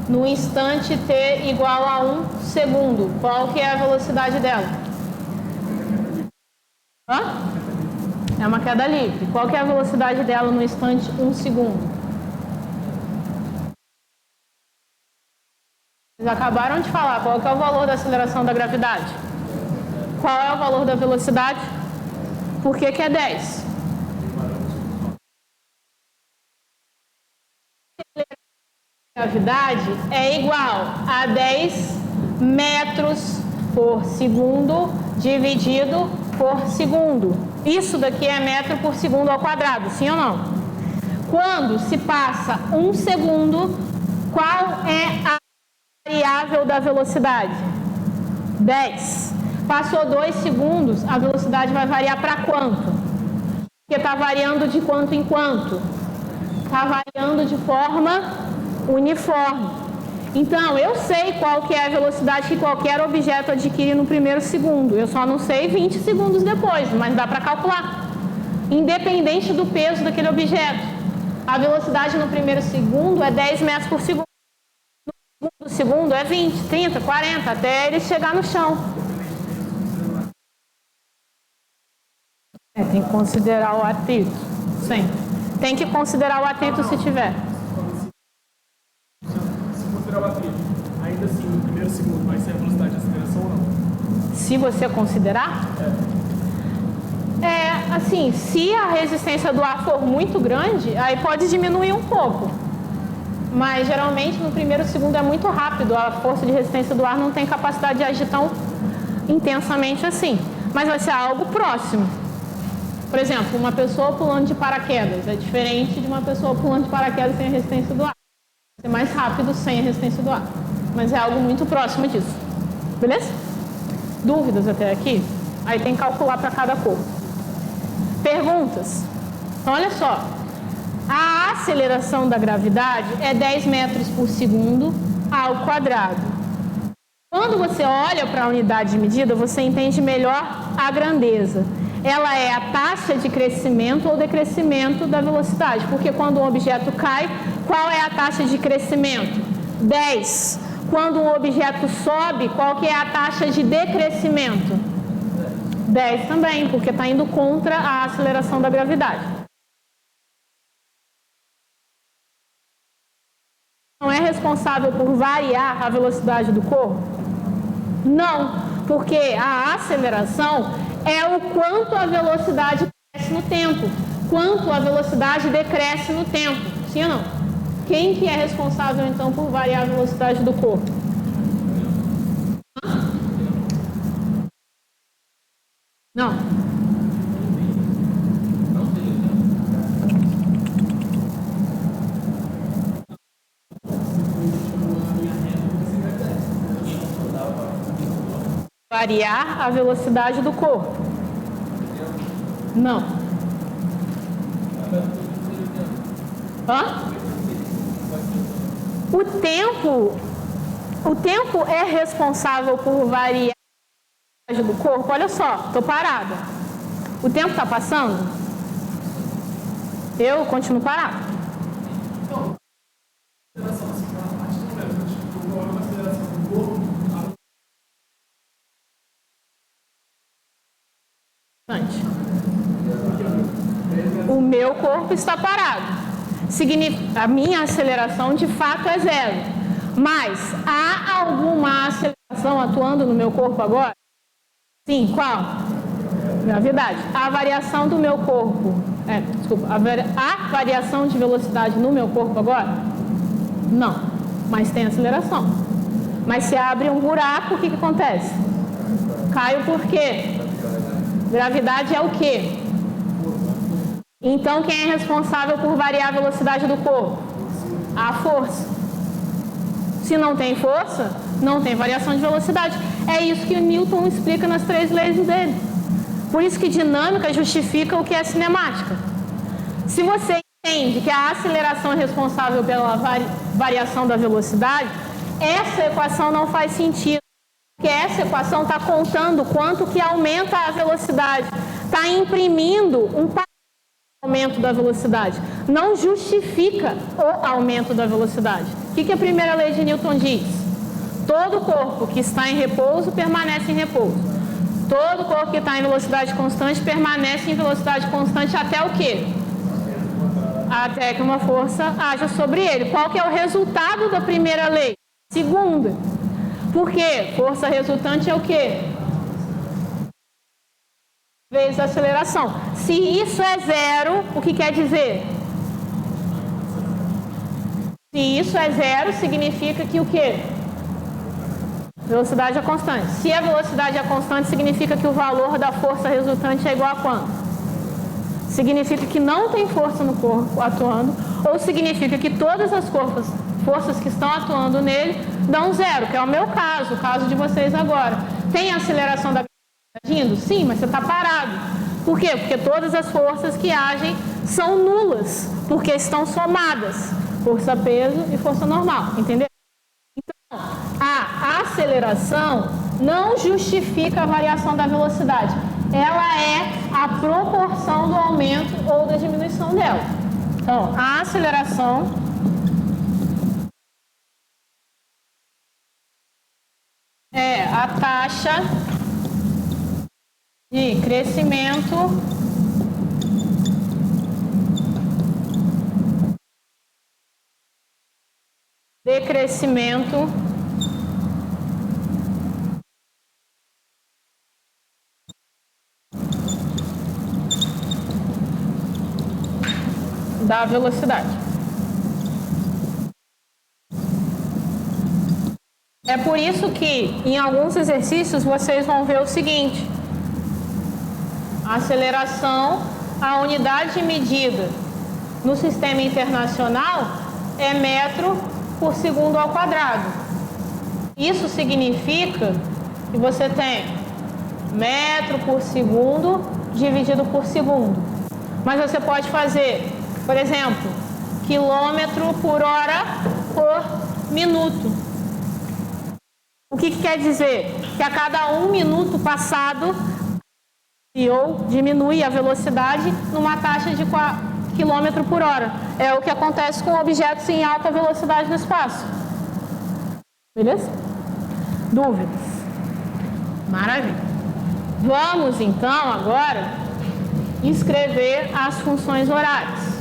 no instante t igual a 1 segundo, qual que é a velocidade dela? Hã? É uma queda livre. Qual que é a velocidade dela no instante 1 segundo? Vocês acabaram de falar. Qual que é o valor da aceleração da gravidade? Qual é o valor da velocidade? Por que é 10? A gravidade é igual a 10 metros por segundo dividido por segundo. Isso daqui é metro por segundo ao quadrado, sim ou não? Quando se passa 1 segundo, qual é a variável da velocidade? 10. Passou 2 segundos, a velocidade vai variar para quanto? Porque está variando de quanto em quanto? Está variando de forma uniforme. Então, eu sei qual que é a velocidade que qualquer objeto adquire no primeiro segundo. Eu só não sei 20 segundos depois, mas dá para calcular. Independente do peso daquele objeto. A velocidade no primeiro segundo é 10 metros por segundo. No segundo é 20, 30, 40, até ele chegar no chão. Tem que considerar o atrito. Sempre. Tem que considerar o atrito se tiver. Se considerar o atrito, ainda assim, no primeiro segundo, vai ser a velocidade de aceleração ou não? Se você considerar? Assim, se a resistência do ar for muito grande, aí pode diminuir um pouco. Mas, geralmente, no primeiro segundo é muito rápido. A força de resistência do ar não tem capacidade de agir tão intensamente assim. Mas vai ser algo próximo. Por exemplo, uma pessoa pulando de paraquedas é diferente de uma pessoa pulando de paraquedas sem a resistência do ar. Vai ser mais rápido sem a resistência do ar. Mas é algo muito próximo disso. Beleza? Dúvidas até aqui? Aí tem que calcular para cada corpo. Perguntas? Então, olha só. A aceleração da gravidade é 10 metros por segundo ao quadrado. Quando você olha para a unidade de medida, você entende melhor a grandeza. ela é a taxa de crescimento ou decrescimento da velocidade. Porque quando um objeto cai, qual é a taxa de crescimento? 10. Quando um objeto sobe, qual que é a taxa de decrescimento? 10 também, porque está indo contra a aceleração da gravidade. Não é responsável por variar a velocidade do corpo? Não, porque a aceleração é o quanto a velocidade cresce no tempo, quanto a velocidade decresce no tempo. Sim ou não? Quem que é responsável, então, por variar a velocidade do corpo? Não. Variar a velocidade do corpo. Não. Hã? O tempo é responsável por variar a velocidade do corpo? Olha só, estou parada. O tempo está passando? Eu continuo parada. O meu corpo está parado. A minha aceleração de fato é 0. Mas há alguma aceleração atuando no meu corpo agora? Sim, qual? Gravidade. A variação do meu corpo. A variação de velocidade no meu corpo agora? Não. Mas tem aceleração. Mas se abre um buraco, o que acontece? Caio por quê? Gravidade é o quê? Então, quem é responsável por variar a velocidade do corpo? A força. Se não tem força, não tem variação de velocidade. É isso que o Newton explica nas 3 leis dele. Por isso que dinâmica justifica o que é cinemática. Se você entende que a aceleração é responsável pela variação da velocidade, essa equação não faz sentido. Porque essa equação está contando quanto que aumenta a velocidade. Está imprimindo um aumento da velocidade. Não justifica o aumento da velocidade. O que a primeira lei de Newton diz? Todo corpo que está em repouso permanece em repouso. Todo corpo que está em velocidade constante permanece em velocidade constante até o quê? Até que uma força haja sobre ele. Qual que é o resultado da primeira lei? Segunda. Por quê? Força resultante é o quê? Vezes a aceleração. Se isso é 0, o que quer dizer? Se isso é 0, significa que o quê? Velocidade é constante. Se a velocidade é constante, significa que o valor da força resultante é igual a quanto? Significa que não tem força no corpo atuando, ou significa que todas as forças que estão atuando nele dão 0, que é o meu caso, o caso de vocês agora. Tem aceleração da agindo? Sim, mas você está parado. Por quê? Porque todas as forças que agem são nulas, porque estão somadas. Força, peso e força normal, entendeu? Então, a aceleração não justifica a variação da velocidade. Ela é a proporção do aumento ou da diminuição dela. Então, a aceleração é a taxa de crescimento decrescimento da velocidade. É por isso que em alguns exercícios vocês vão ver o seguinte: a aceleração, a unidade de medida no sistema internacional é metro por segundo ao quadrado. Isso significa que você tem metro por segundo dividido por segundo. Mas você pode fazer, por exemplo, quilômetro por hora por minuto. O que quer dizer? Que a cada 1 minuto passado, ou diminui a velocidade numa taxa de km por hora. É o que acontece com objetos em alta velocidade no espaço. Beleza? Dúvidas? Maravilha. Vamos então agora escrever as funções horárias.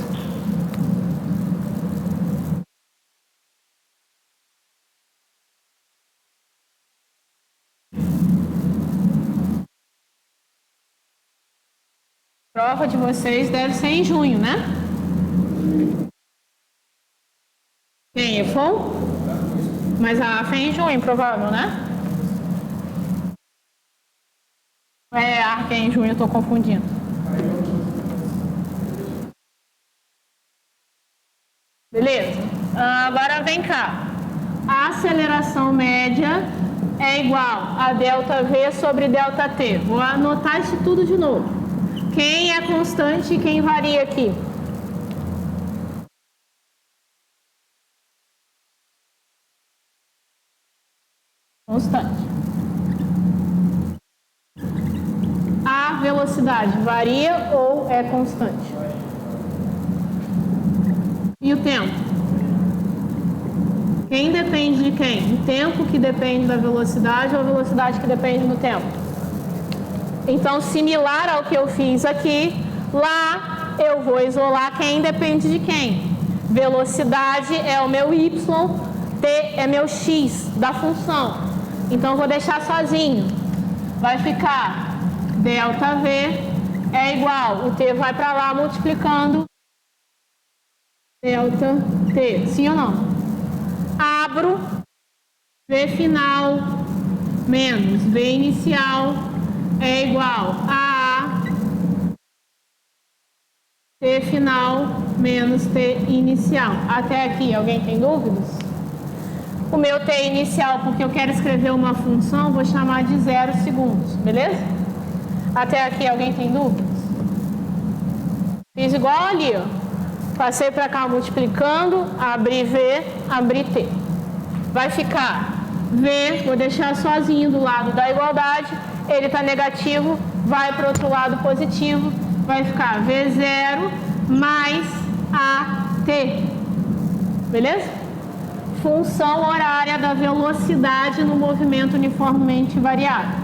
A prova de vocês deve ser em junho, né? Tem EFON? Mas a AF é em junho, provável, né? É, a ARC é em junho, eu tô confundindo. Beleza? Agora vem cá. A aceleração média é igual a ΔV sobre ΔT. Vou anotar isso tudo de novo. Quem é constante e quem varia aqui? Constante. A velocidade varia ou é constante? E o tempo? Quem depende de quem? O tempo que depende da velocidade ou a velocidade que depende do tempo? Então, similar ao que eu fiz aqui, lá eu vou isolar quem depende de quem. Velocidade é o meu y, t é meu x da função. Então, eu vou deixar sozinho. Vai ficar ΔV é igual, o t vai para lá multiplicando ΔT. Sim ou não? Abro, V final menos V inicial é igual a T final menos T inicial. Até aqui, alguém tem dúvidas? O meu T inicial, porque eu quero escrever uma função, vou chamar de 0 segundos, beleza? Até aqui, alguém tem dúvidas? Fiz igual ali, ó. Passei para cá multiplicando, abri V, abri T. Vai ficar V, vou deixar sozinho do lado da igualdade. Ele está negativo, vai para o outro lado positivo, vai ficar V0 mais AT, beleza? Função horária da velocidade no movimento uniformemente variado.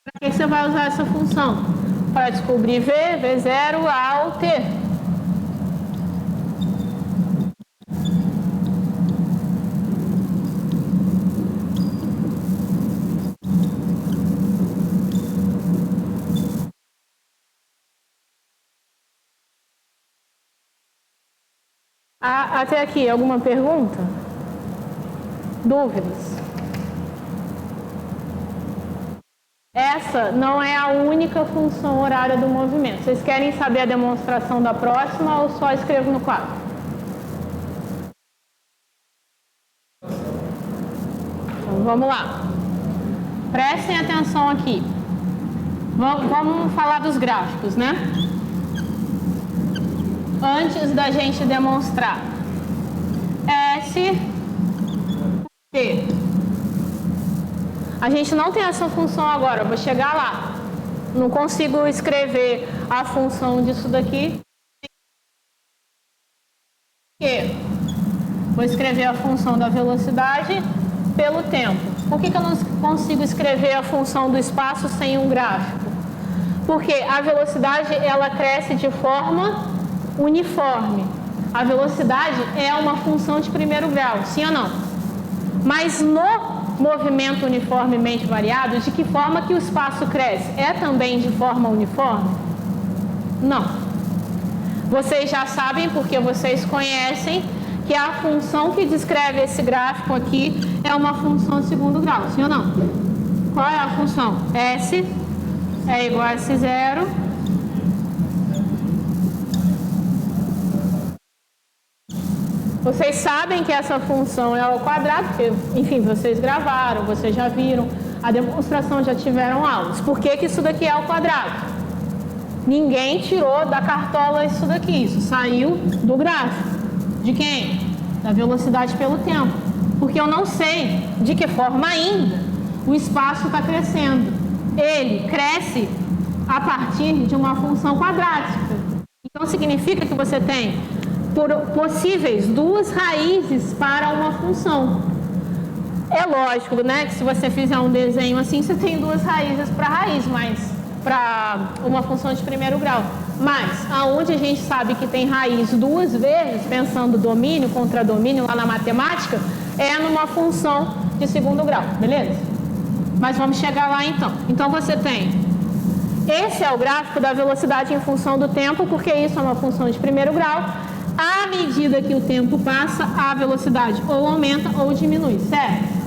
Para que você vai usar essa função? Para descobrir V, V0, A ou T. Até aqui, alguma pergunta? Dúvidas? Essa não é a única função horária do movimento. Vocês querem saber a demonstração da próxima ou só escrevo no quadro? Então, vamos lá. Prestem atenção aqui. Vamos falar dos gráficos, né? Antes da gente demonstrar S, T. A gente não tem essa função agora, eu vou chegar lá. Não consigo escrever a função disso daqui. Vou escrever a função da velocidade pelo tempo. Por que eu não consigo escrever a função do espaço sem um gráfico? Porque a velocidade ela cresce de forma uniforme. A velocidade é uma função de primeiro grau, sim ou não? Mas no movimento uniformemente variado, de que forma que o espaço cresce? É também de forma uniforme? Não. Vocês já sabem, porque vocês conhecem, que a função que descreve esse gráfico aqui é uma função de segundo grau, sim ou não? Qual é a função? S é igual a S0 Vocês sabem que essa função é ao quadrado, porque, enfim, vocês gravaram, vocês já viram a demonstração, já tiveram aulas. Por que que isso daqui é ao quadrado? Ninguém tirou da cartola isso daqui, isso saiu do gráfico. De quem? Da velocidade pelo tempo. Porque eu não sei de que forma ainda o espaço está crescendo. ele cresce a partir de uma função quadrática. Então, significa que você tem possíveis duas raízes para uma função. É lógico, né, que se você fizer um desenho assim, você tem duas raízes para raiz, mas para uma função de primeiro grau. Mas, aonde a gente sabe que tem raiz duas vezes, pensando domínio contra domínio lá na matemática, é numa função de segundo grau, beleza? Mas vamos chegar lá então. Então você tem, esse é o gráfico da velocidade em função do tempo, porque isso é uma função de primeiro grau. À medida que o tempo passa, a velocidade ou aumenta ou diminui, certo?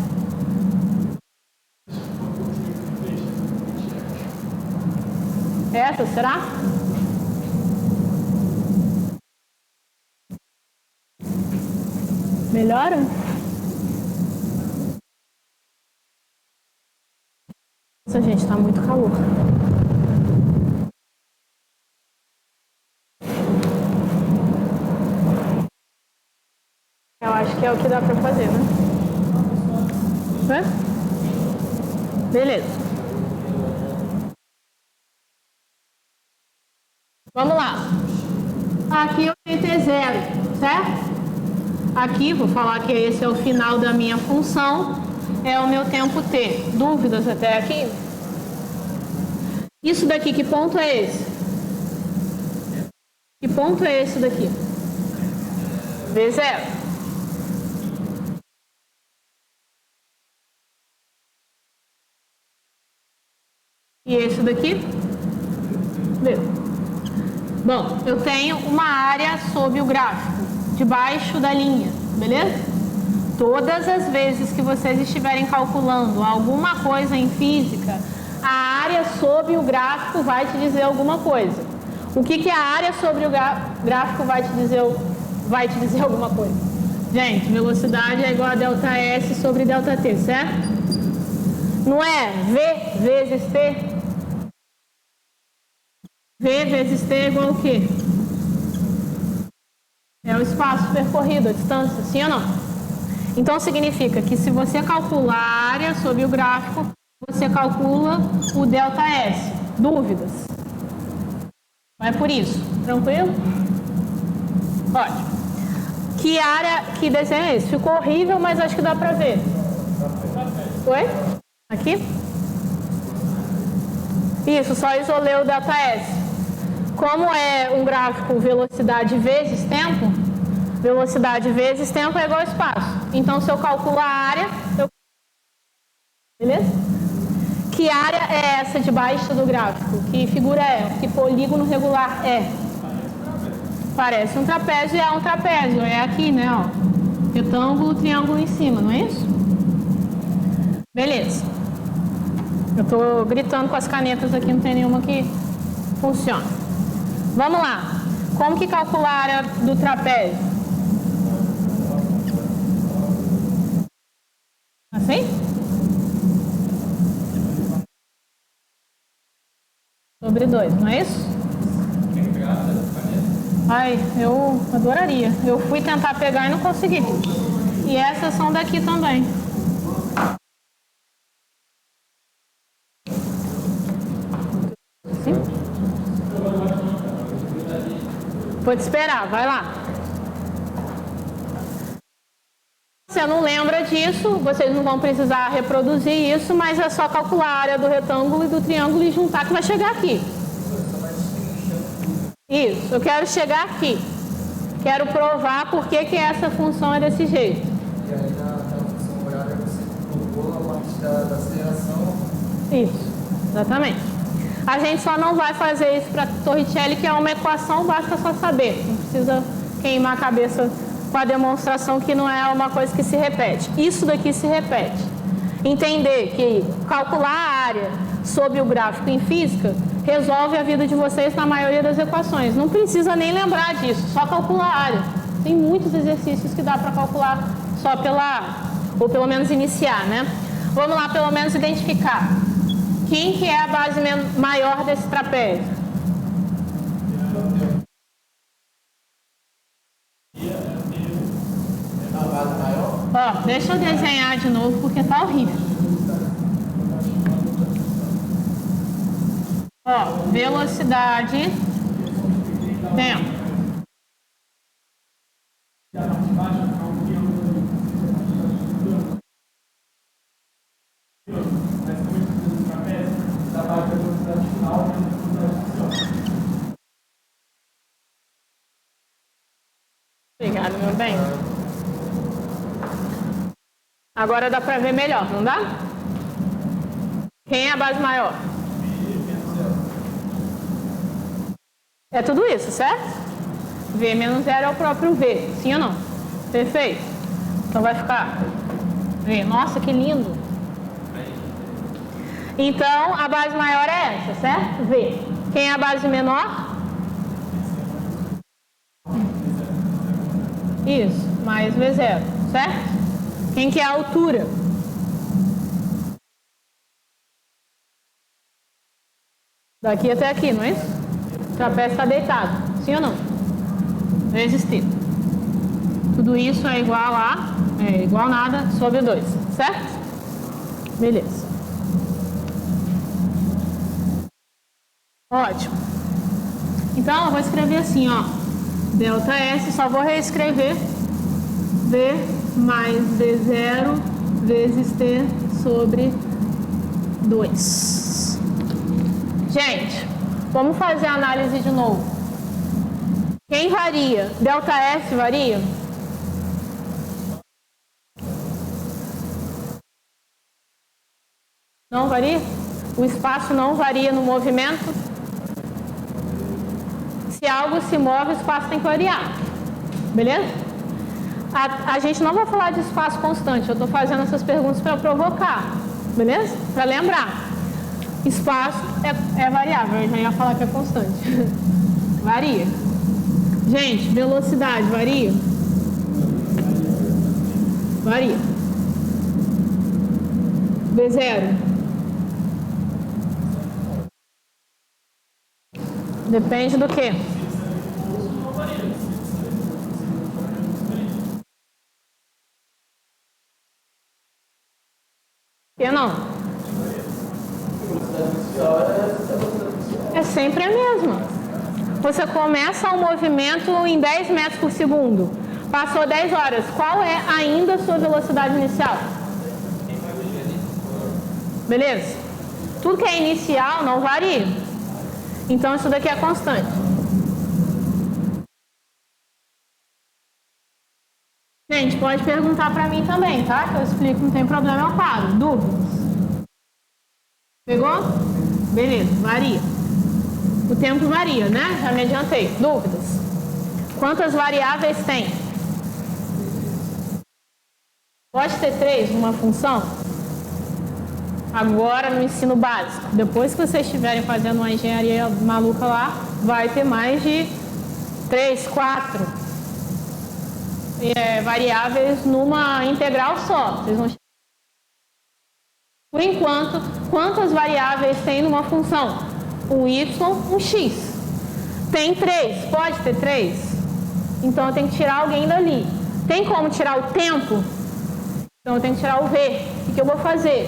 Essa, será? Melhora? Nossa, gente, tá muito calor. Eu acho que é o que dá pra fazer, né? Beleza. Vamos lá. Aqui eu tenho T0, certo? Aqui, vou falar que esse é o final da minha função, é o meu tempo T. Dúvidas até aqui? Isso daqui, que ponto é esse? Que ponto é esse daqui? V0. E esse daqui? Beleza. Bom, eu tenho uma área sob o gráfico, debaixo da linha, beleza? Todas as vezes que vocês estiverem calculando alguma coisa em física, a área sob o gráfico vai te dizer alguma coisa. O que a área sobre o gráfico vai te dizer alguma coisa? Gente, velocidade é igual a ΔS sobre ΔT, certo? Não é V vezes T? V vezes T é igual ao quê? É o espaço percorrido, a distância, sim ou não? Então significa que se você calcula a área sobre o gráfico, você calcula o ΔS. Dúvidas? Vai por isso, tranquilo? Ótimo. Que desenho é esse? Ficou horrível, mas acho que dá pra ver. Oi? Aqui? Isso, só isolei o ΔS. Como é um gráfico velocidade vezes tempo, velocidade vezes tempo é igual ao espaço. Então, se eu calculo a área, beleza? Que área é essa debaixo do gráfico? Que figura é? Que polígono regular é? Parece um trapézio e é um trapézio. É aqui, né? Ó. Retângulo, triângulo em cima, não é isso? Beleza. Eu tô gritando com as canetas aqui, não tem nenhuma que funciona. Vamos lá. Como que calcula a área do trapézio? Assim? Sobre 2, não é isso? Ai, eu adoraria. Eu fui tentar pegar e não consegui. E essas são daqui também. Sim? Pode esperar, vai lá. Você não lembra disso, vocês não vão precisar reproduzir isso, mas é só calcular a área do retângulo e do triângulo e juntar que vai chegar aqui. Isso, eu quero chegar aqui. Quero provar por que essa função é desse jeito. E aí na função horária você calcula a parte da aceleração. Isso, exatamente. A gente só não vai fazer isso para Torricelli, que é uma equação, basta só saber. Não precisa queimar a cabeça com a demonstração, que não é uma coisa que se repete. Isso daqui se repete. Entender que calcular a área sob o gráfico em física resolve a vida de vocês na maioria das equações. Não precisa nem lembrar disso, só calcular a área. Tem muitos exercícios que dá para calcular só ou pelo menos iniciar, né? Vamos lá, pelo menos identificar. Quem que é a base maior desse trapézio? Ó, deixa eu desenhar de novo porque tá horrível. Ó, velocidade, tempo. Obrigada, meu bem. Agora dá pra ver melhor, não dá? Quem é a base maior? É tudo isso, certo? V menos 0 é o próprio V, sim ou não? Perfeito. Então vai ficar V. Nossa, que lindo. Então, a base maior é essa, certo? V. Quem é a base menor? Isso, mais V0, certo? Quem que é a altura? Daqui até aqui, não é isso? O trapézio está deitado, sim ou não? Vezes t. Tudo isso é igual a... é igual a nada sobre 2, certo? Beleza. Ótimo. Então, eu vou escrever assim, ó. Delta S, só vou reescrever V mais V0 vezes T sobre 2. Gente, vamos fazer a análise de novo. Quem varia? Delta S varia? Não varia? O espaço não varia no movimento? Se algo se move, o espaço tem que variar. Beleza? A gente não vai falar de espaço constante. Eu estou fazendo essas perguntas para provocar. Beleza? Para lembrar. Espaço é variável. Eu já ia falar que é constante. Varia. Gente, velocidade varia? Varia. V0. Depende do quê? Eu não. É sempre a mesma. Você começa o movimento em 10 metros por segundo. Passou 10 horas. Qual é ainda a sua velocidade inicial? Beleza? Tudo que é inicial não varia. Então, isso daqui é constante. Gente, pode perguntar para mim também, tá? Que eu explico, não tem problema, eu paro. Dúvidas? Pegou? Beleza, varia. O tempo varia, né? Já me adiantei. Dúvidas? Quantas variáveis tem? Pode ter 3 numa função? Agora no ensino básico. Depois que vocês estiverem fazendo uma engenharia maluca lá, vai ter mais de 3, 4 variáveis numa integral só. Vocês vão... Por enquanto, quantas variáveis tem numa função? Um y, um x. Tem 3. Pode ter 3? Então eu tenho que tirar alguém dali. Tem como tirar o tempo? Então eu tenho que tirar o v. O que eu vou fazer?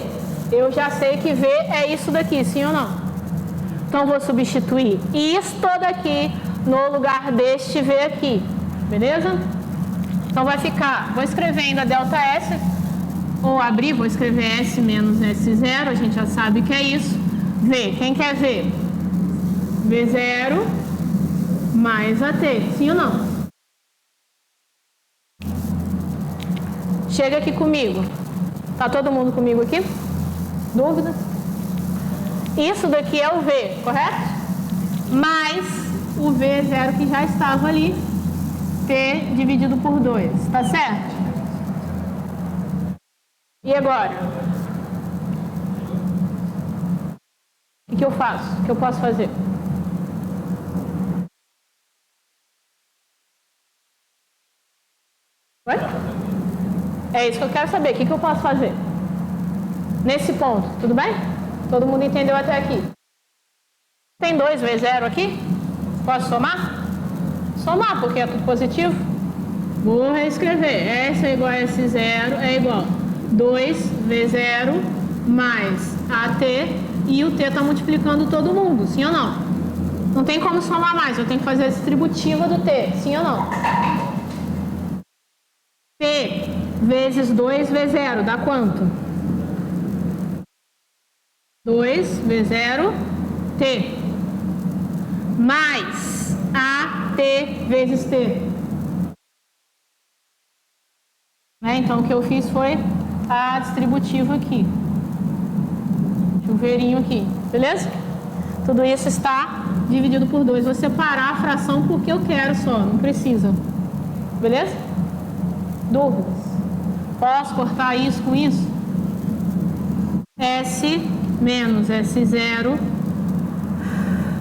Eu já sei que v é isso daqui, sim ou não? Então eu vou substituir isto daqui no lugar deste v aqui. Beleza? Então vai ficar, vou escrever ainda delta S, ou abrir, vou escrever S menos S0, a gente já sabe que é isso. V, quem quer ver? V0 mais AT, sim ou não? Chega aqui comigo. Tá todo mundo comigo aqui? Dúvida? Isso daqui é o V, correto? Mais o V0 que já estava ali. T dividido por 2, tá certo? E agora? O que eu faço? O que eu posso fazer? Oi? É isso que eu quero saber. O que eu posso fazer? Nesse ponto, tudo bem? Todo mundo entendeu até aqui? Tem 2 V0 aqui? Posso somar? Somar, porque é tudo positivo. Vou reescrever. S é igual a S0 é igual a 2V0 mais AT, e o T está multiplicando todo mundo, sim ou não? Não tem como somar mais, eu tenho que fazer a distributiva do T, sim ou não? P vezes 2V0 dá quanto? 2V0 T mais AT vezes T. Então o que eu fiz foi a distributiva aqui. Chuveirinho aqui, beleza? Tudo isso está dividido por 2. Vou separar a fração porque eu quero só, não precisa. Beleza? Dúvidas? Posso cortar isso com isso? S menos S0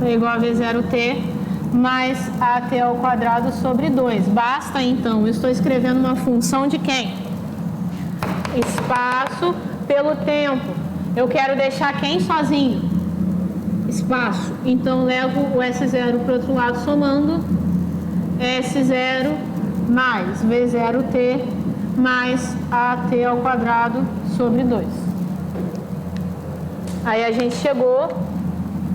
é igual a V0T mais AT ao quadrado sobre 2. Basta então, eu estou escrevendo uma função de quem? Espaço pelo tempo. Eu quero deixar quem sozinho? Espaço. Então levo o S0 para o outro lado somando S0 mais V0T mais AT ao quadrado sobre 2. Aí a gente chegou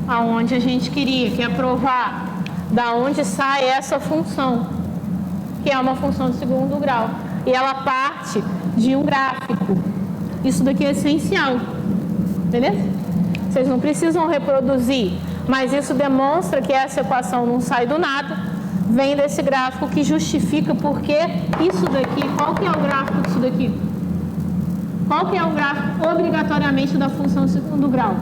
aonde a gente queria, que é provar da onde sai essa função, que é uma função de segundo grau. E ela parte de um gráfico. Isso daqui é essencial. Beleza? Vocês não precisam reproduzir, mas isso demonstra que essa equação não sai do nada, vem desse gráfico que justifica porque isso daqui, qual que é o gráfico disso daqui? Qual que é o gráfico obrigatoriamente da função de segundo grau?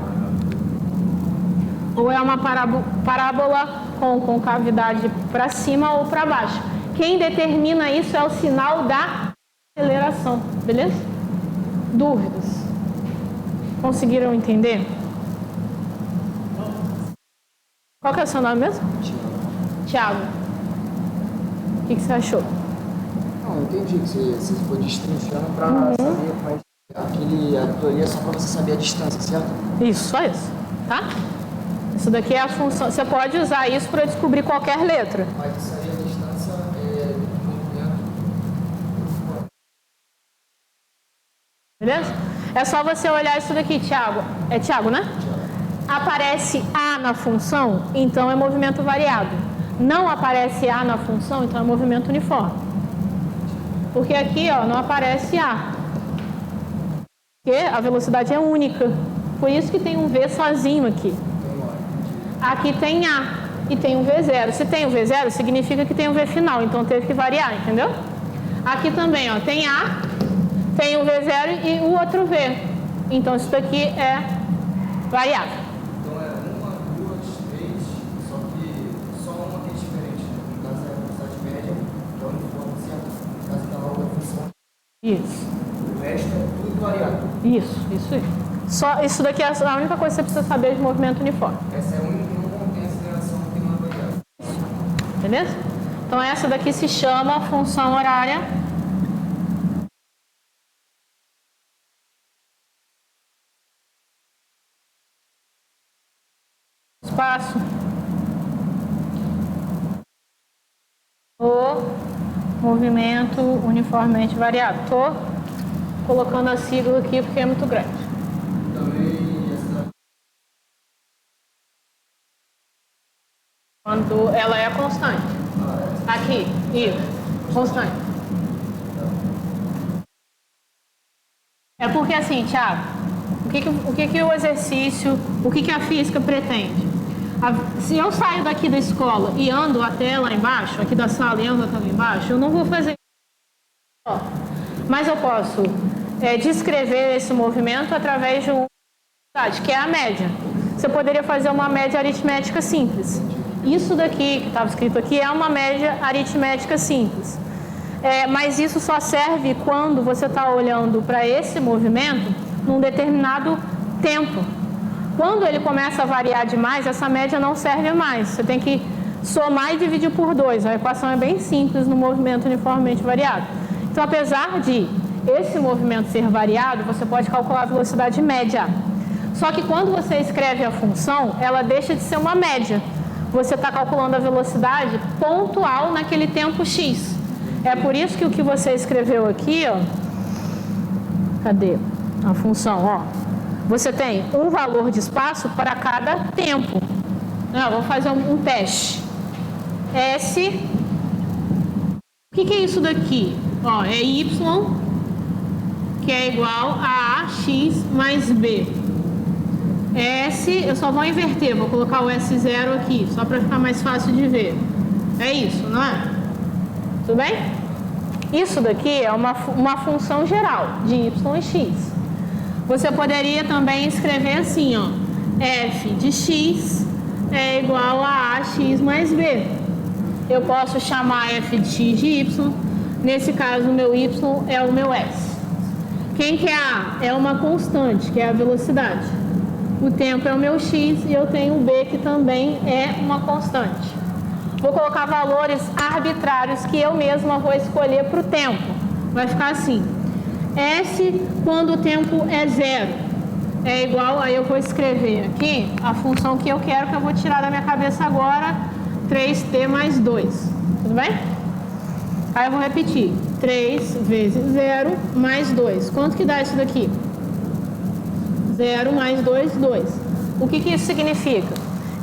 Ou é uma parábola com concavidade para cima ou para baixo. Quem determina isso é o sinal da aceleração, beleza? Dúvidas? Conseguiram entender? Qual que é o seu nome mesmo? Tiago. O que você achou? Não, eu entendi que você foi destrinchando para saber, mas a teoria é só para você saber a distância, certo? Isso, só isso, tá? Isso daqui é a função, você pode usar isso para descobrir qualquer letra. Mas isso aí é a distância do movimento. Beleza? É só você olhar isso daqui, Tiago. É Tiago, né? Aparece A na função, então é movimento variado. Não aparece A na função, então é movimento uniforme. Porque aqui, ó, não aparece A. Porque a velocidade é única. Por isso que tem um V sozinho aqui. Aqui tem A e tem um V0. Se tem um V0, significa que tem um V final, então teve que variar, entendeu? Aqui também, ó, tem A, tem um V0 e o outro V. Então isso daqui é variável. Então é 1, 2, 3, só que só uma que é diferente. No caso é a velocidade média, que é uniforme, certo? No caso da outra função. Isso. O resto é tudo variável. Isso aí. Só, isso daqui é a única coisa que você precisa saber de movimento uniforme. Essa é a única que não contém aceleração, não tem uma variável. Beleza? Então essa daqui se chama função horária espaço o movimento uniformemente variável. Estou colocando a sigla aqui porque é muito grande. Quando ela é constante. Aqui, isso, constante. É porque assim, Thiago, o que o exercício, o que a física pretende? Se eu saio daqui da escola e ando até lá embaixo, aqui da sala e ando até lá embaixo, eu não vou fazer isso. Mas eu posso descrever esse movimento através de uma unidade, que é a média. Você poderia fazer uma média aritmética simples. Isso daqui, que estava escrito aqui, é uma média aritmética simples. Mas isso só serve quando você está olhando para esse movimento num determinado tempo. Quando ele começa a variar demais, essa média não serve mais. Você tem que somar e dividir por 2. A equação é bem simples no movimento uniformemente variado. Então, apesar de esse movimento ser variado, você pode calcular a velocidade média. Só que quando você escreve a função, ela deixa de ser uma média. Você está calculando a velocidade pontual naquele tempo x. É por isso que o que você escreveu aqui, ó, cadê a função? Ó, você tem um valor de espaço para cada tempo. Não, vou fazer um teste. S, o que é isso daqui? Ó, é Y, que é igual a AX mais B. S, eu só vou inverter, vou colocar o S0 aqui, só para ficar mais fácil de ver. É isso, não é? Tudo bem? Isso daqui é uma função geral de Y e X. Você poderia também escrever assim, ó, f de x é igual a ax mais b. Eu posso chamar f de x de y, nesse caso o meu y é o meu s. Quem que é a? É uma constante, que é a velocidade. O tempo é o meu x e eu tenho o b, que também é uma constante. Vou colocar valores arbitrários que eu mesma vou escolher para o tempo. Vai ficar assim. S, quando o tempo é 0, é igual, aí eu vou escrever aqui a função que eu quero, que eu vou tirar da minha cabeça agora, 3t mais 2. Tudo bem? Aí eu vou repetir. 3 vezes 0 mais 2. Quanto que dá isso daqui? 0 mais 2, 2. O que isso significa?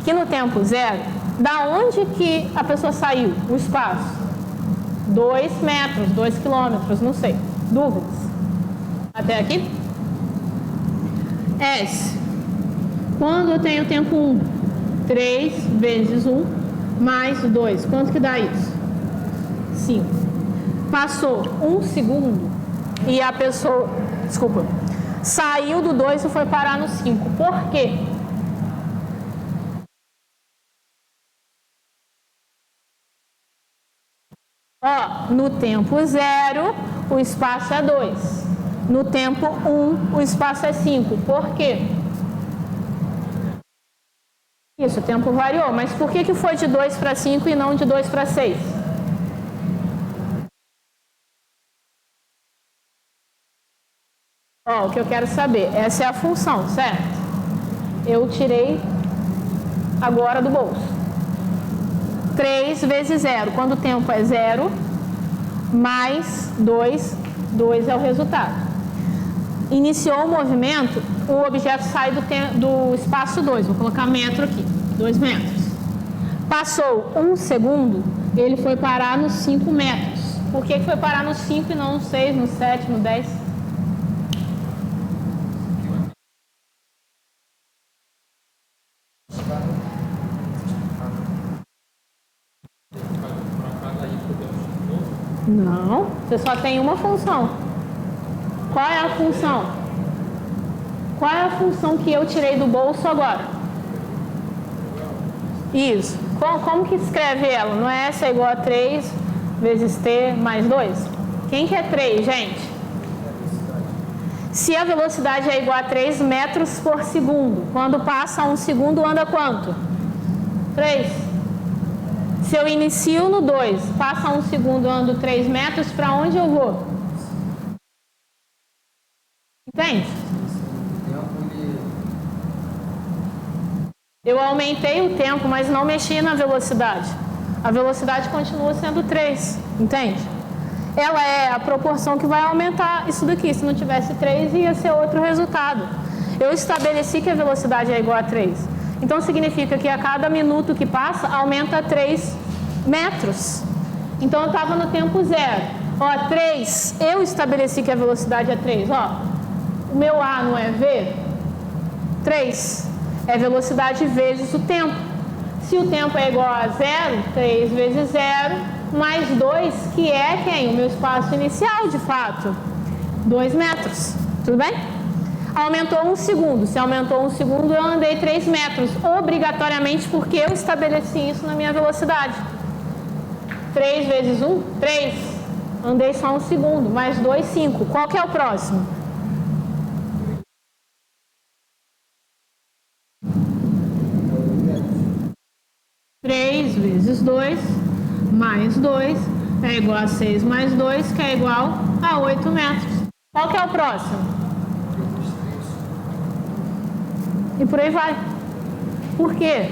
Que no tempo 0, da onde que a pessoa saiu? O espaço? 2 metros, 2 quilômetros, não sei. Dúvidas? Até aqui? S. Quando eu tenho tempo 1? 3 vezes 1 mais 2. Quanto que dá isso? 5. Passou 1 segundo e a pessoa, saiu do 2 e foi parar no 5. Por quê? Ó, no tempo 0, o espaço é 2. No tempo 1, o espaço é 5. Por quê? Isso, o tempo variou. Mas por que foi de 2 para 5 e não de 2 para 6? Ó, o que eu quero saber, essa é a função, certo? Eu tirei agora do bolso. 3 vezes 0, quando o tempo é 0, mais 2, 2 é o resultado. Iniciou o movimento, o objeto sai do espaço 2, vou colocar metro aqui, 2 metros. Passou 1 segundo, ele foi parar nos 5 metros. Por que foi parar nos 5 e não no 6, no 7, no 10? Não, você só tem uma função. Qual é a função? Qual é a função que eu tirei do bolso agora? Isso. Como que escreve ela? Não é essa igual a 3 vezes t mais 2? Quem que é 3, gente? Se a velocidade é igual a 3 metros por segundo, quando passa 1 segundo, anda quanto? 3. Se eu inicio no 2, passa 1 segundo, ando 3 metros, para onde eu vou? Entende? Eu aumentei o tempo, mas não mexi na velocidade. A velocidade continua sendo 3, entende? Ela é a proporção que vai aumentar isso daqui. Se não tivesse 3, ia ser outro resultado. Eu estabeleci que a velocidade é igual a 3. Então, significa que a cada minuto que passa, aumenta 3 metros. Então, eu estava no tempo 0. Ó, 3, eu estabeleci que a velocidade é 3. Ó, o meu A não é V? 3 é velocidade vezes o tempo. Se o tempo é igual a 0, 3 vezes 0, mais 2, que é quem? O meu espaço inicial, de fato. 2 metros. Tudo bem? Aumentou 1 segundo. Se aumentou 1 segundo, eu andei 3 metros. Obrigatoriamente, porque eu estabeleci isso na minha velocidade. 3 vezes 1, 3. Andei só 1 segundo. Mais 2, 5. Qual que é o próximo? Três vezes 2 mais 2 é igual a 6 mais 2, que é igual a 8 metros. Qual que é o próximo? E por aí vai. Por quê?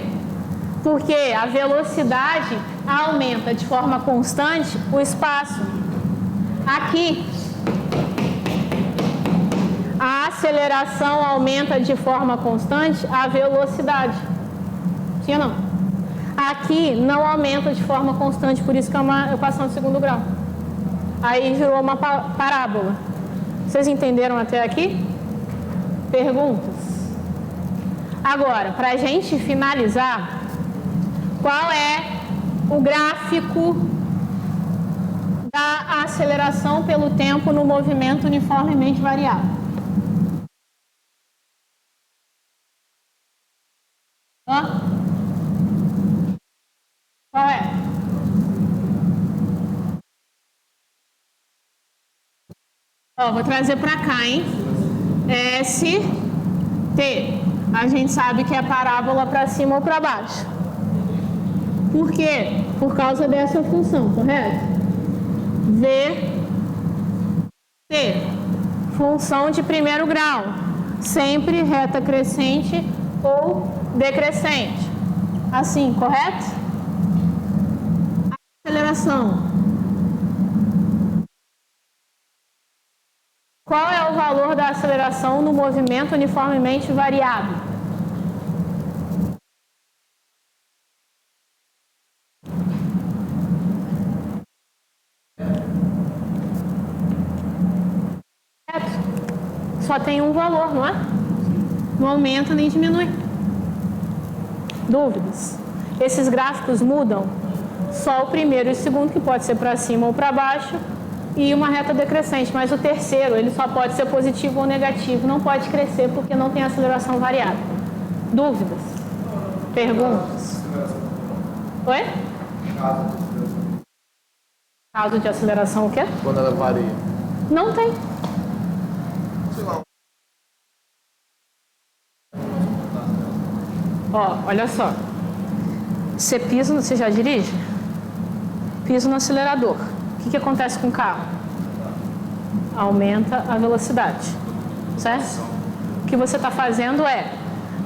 Porque a velocidade aumenta de forma constante o espaço. Aqui, A aceleração aumenta de forma constante a velocidade. Sim ou não? Aqui não aumenta de forma constante, por isso que é uma equação de segundo grau. Aí virou uma parábola. Vocês entenderam até aqui? Perguntas? Agora, para a gente finalizar, qual é o gráfico da aceleração pelo tempo no movimento uniformemente variável? Qual é? Vou trazer para cá, hein? ST. A gente sabe que é parábola para cima ou para baixo. Por quê? Por causa dessa função, correto? VT. Função de primeiro grau. Sempre reta crescente ou decrescente. Assim, correto? Aceleração. Qual é o valor da aceleração no movimento uniformemente variável? Só tem um valor, não é? Não aumenta nem diminui. Dúvidas? Esses gráficos mudam? Só o primeiro e o segundo, que pode ser para cima ou para baixo, e uma reta decrescente, mas o terceiro, ele só pode ser positivo ou negativo, não pode crescer porque não tem aceleração variável. Dúvidas? Perguntas? Oi? Caso de aceleração o quê? Quando ela varia. Não tem. Sei lá. Olha só. Você pisa, você já dirige? Pisa no acelerador. O que acontece com o carro? Aumenta a velocidade, certo? O que você está fazendo é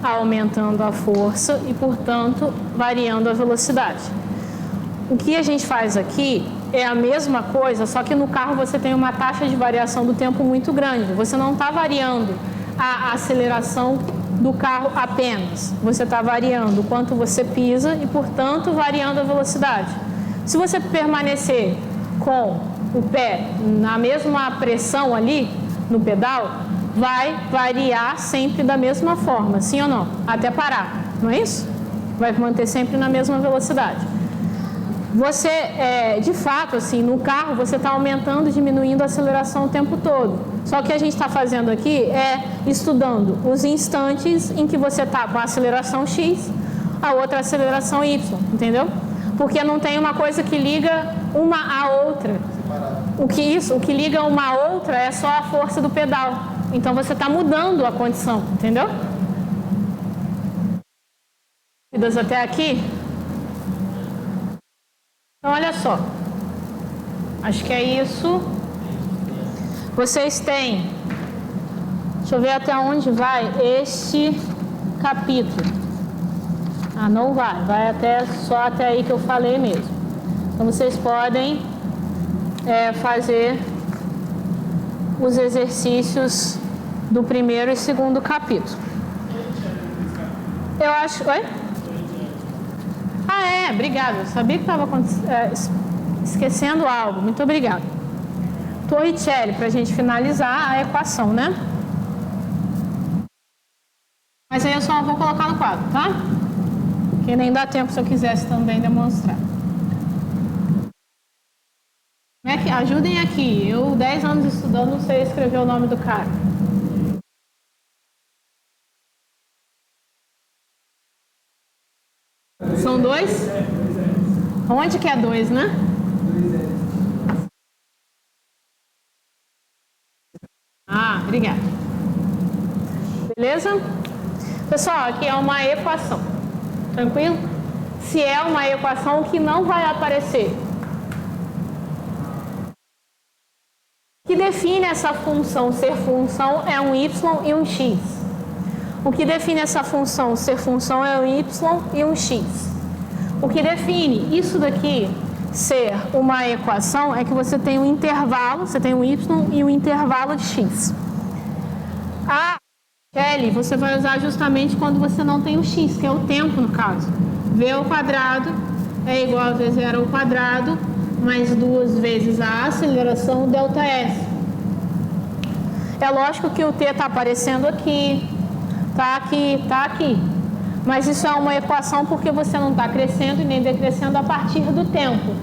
aumentando a força e, portanto, variando a velocidade. O que a gente faz aqui é a mesma coisa, só que no carro você tem uma taxa de variação do tempo muito grande. Você não está variando a aceleração do carro apenas. Você está variando o quanto você pisa e, portanto, variando a velocidade. Se você permanecer com o pé na mesma pressão ali no pedal, vai variar sempre da mesma forma, sim ou não? Até parar, não é isso? Vai manter sempre na mesma velocidade. Você, de fato, assim, no carro você está aumentando e diminuindo a aceleração o tempo todo. Só que o que a gente está fazendo aqui é estudando os instantes em que você está com a aceleração X, a outra aceleração Y, entendeu? Porque não tem uma coisa que liga uma à outra. O que liga uma à outra é só a força do pedal. Então você está mudando a condição, entendeu? Dúvidas até aqui? Então olha só. Acho que é isso. Vocês têm. Deixa eu ver até onde vai este capítulo. Não vai. Vai só até aí que eu falei mesmo. Então vocês podem fazer os exercícios do primeiro e segundo capítulo. Eu acho... Oi? Obrigada. Eu sabia que estava esquecendo algo. Muito obrigada. Torricelli, para a gente finalizar a equação, né? Mas aí eu só vou colocar no quadro, tá? Porque nem dá tempo se eu quisesse também demonstrar. Ajudem aqui. Eu, 10 anos estudando, não sei escrever o nome do cara. São 2? Onde que é 2, né? Obrigada. Beleza? Pessoal, aqui é uma equação. Tranquilo? Se é uma equação que não vai aparecer. O que define essa função ser função é um y e um x. O que define essa função ser função é um y e um x. O que define isso daqui ser uma equação é que você tem um intervalo, você tem um y e um intervalo de x. A L você vai usar justamente quando você não tem o x, que é o tempo no caso. V ao quadrado é igual a V0 ao quadrado, mais 2 vezes a aceleração ΔS. É lógico que o t está aparecendo aqui, está aqui, está aqui. Mas isso é uma equação porque você não está crescendo e nem decrescendo a partir do tempo.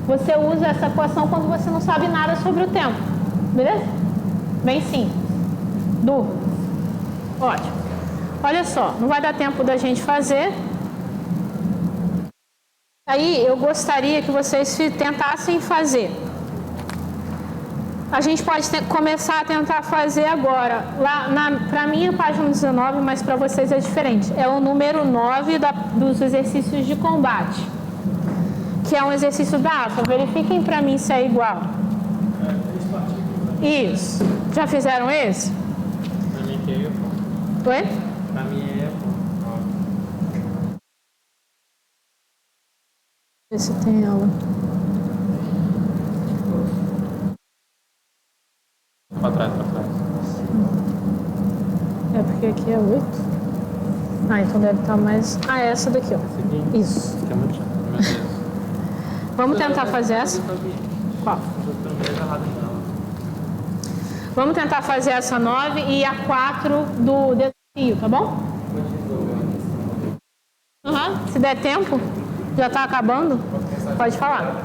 Você usa essa equação quando você não sabe nada sobre o tempo. Beleza? Bem simples. Dúvida? Ótimo. Olha só, não vai dar tempo da gente fazer. Aí eu gostaria que vocês tentassem fazer. A gente pode começar a tentar fazer agora. Para mim é página 19, mas para vocês é diferente. É o número 9 dos exercícios de combate, que é um exercício da AFA. Verifiquem para mim se é igual. Isso. Já fizeram esse? Pra mim que é eu. Oi? Pra mim é Ver se tem ela. pra trás. É porque aqui é 8. Ah, então deve estar mais... Ah, é essa daqui, ó. Isso. Fica muito chato, meu Deus. Vamos tentar fazer essa? Qual? Vamos tentar fazer essa 9 e a 4 do desafio, tá bom? Uhum. Se der tempo, já tá acabando, pode falar.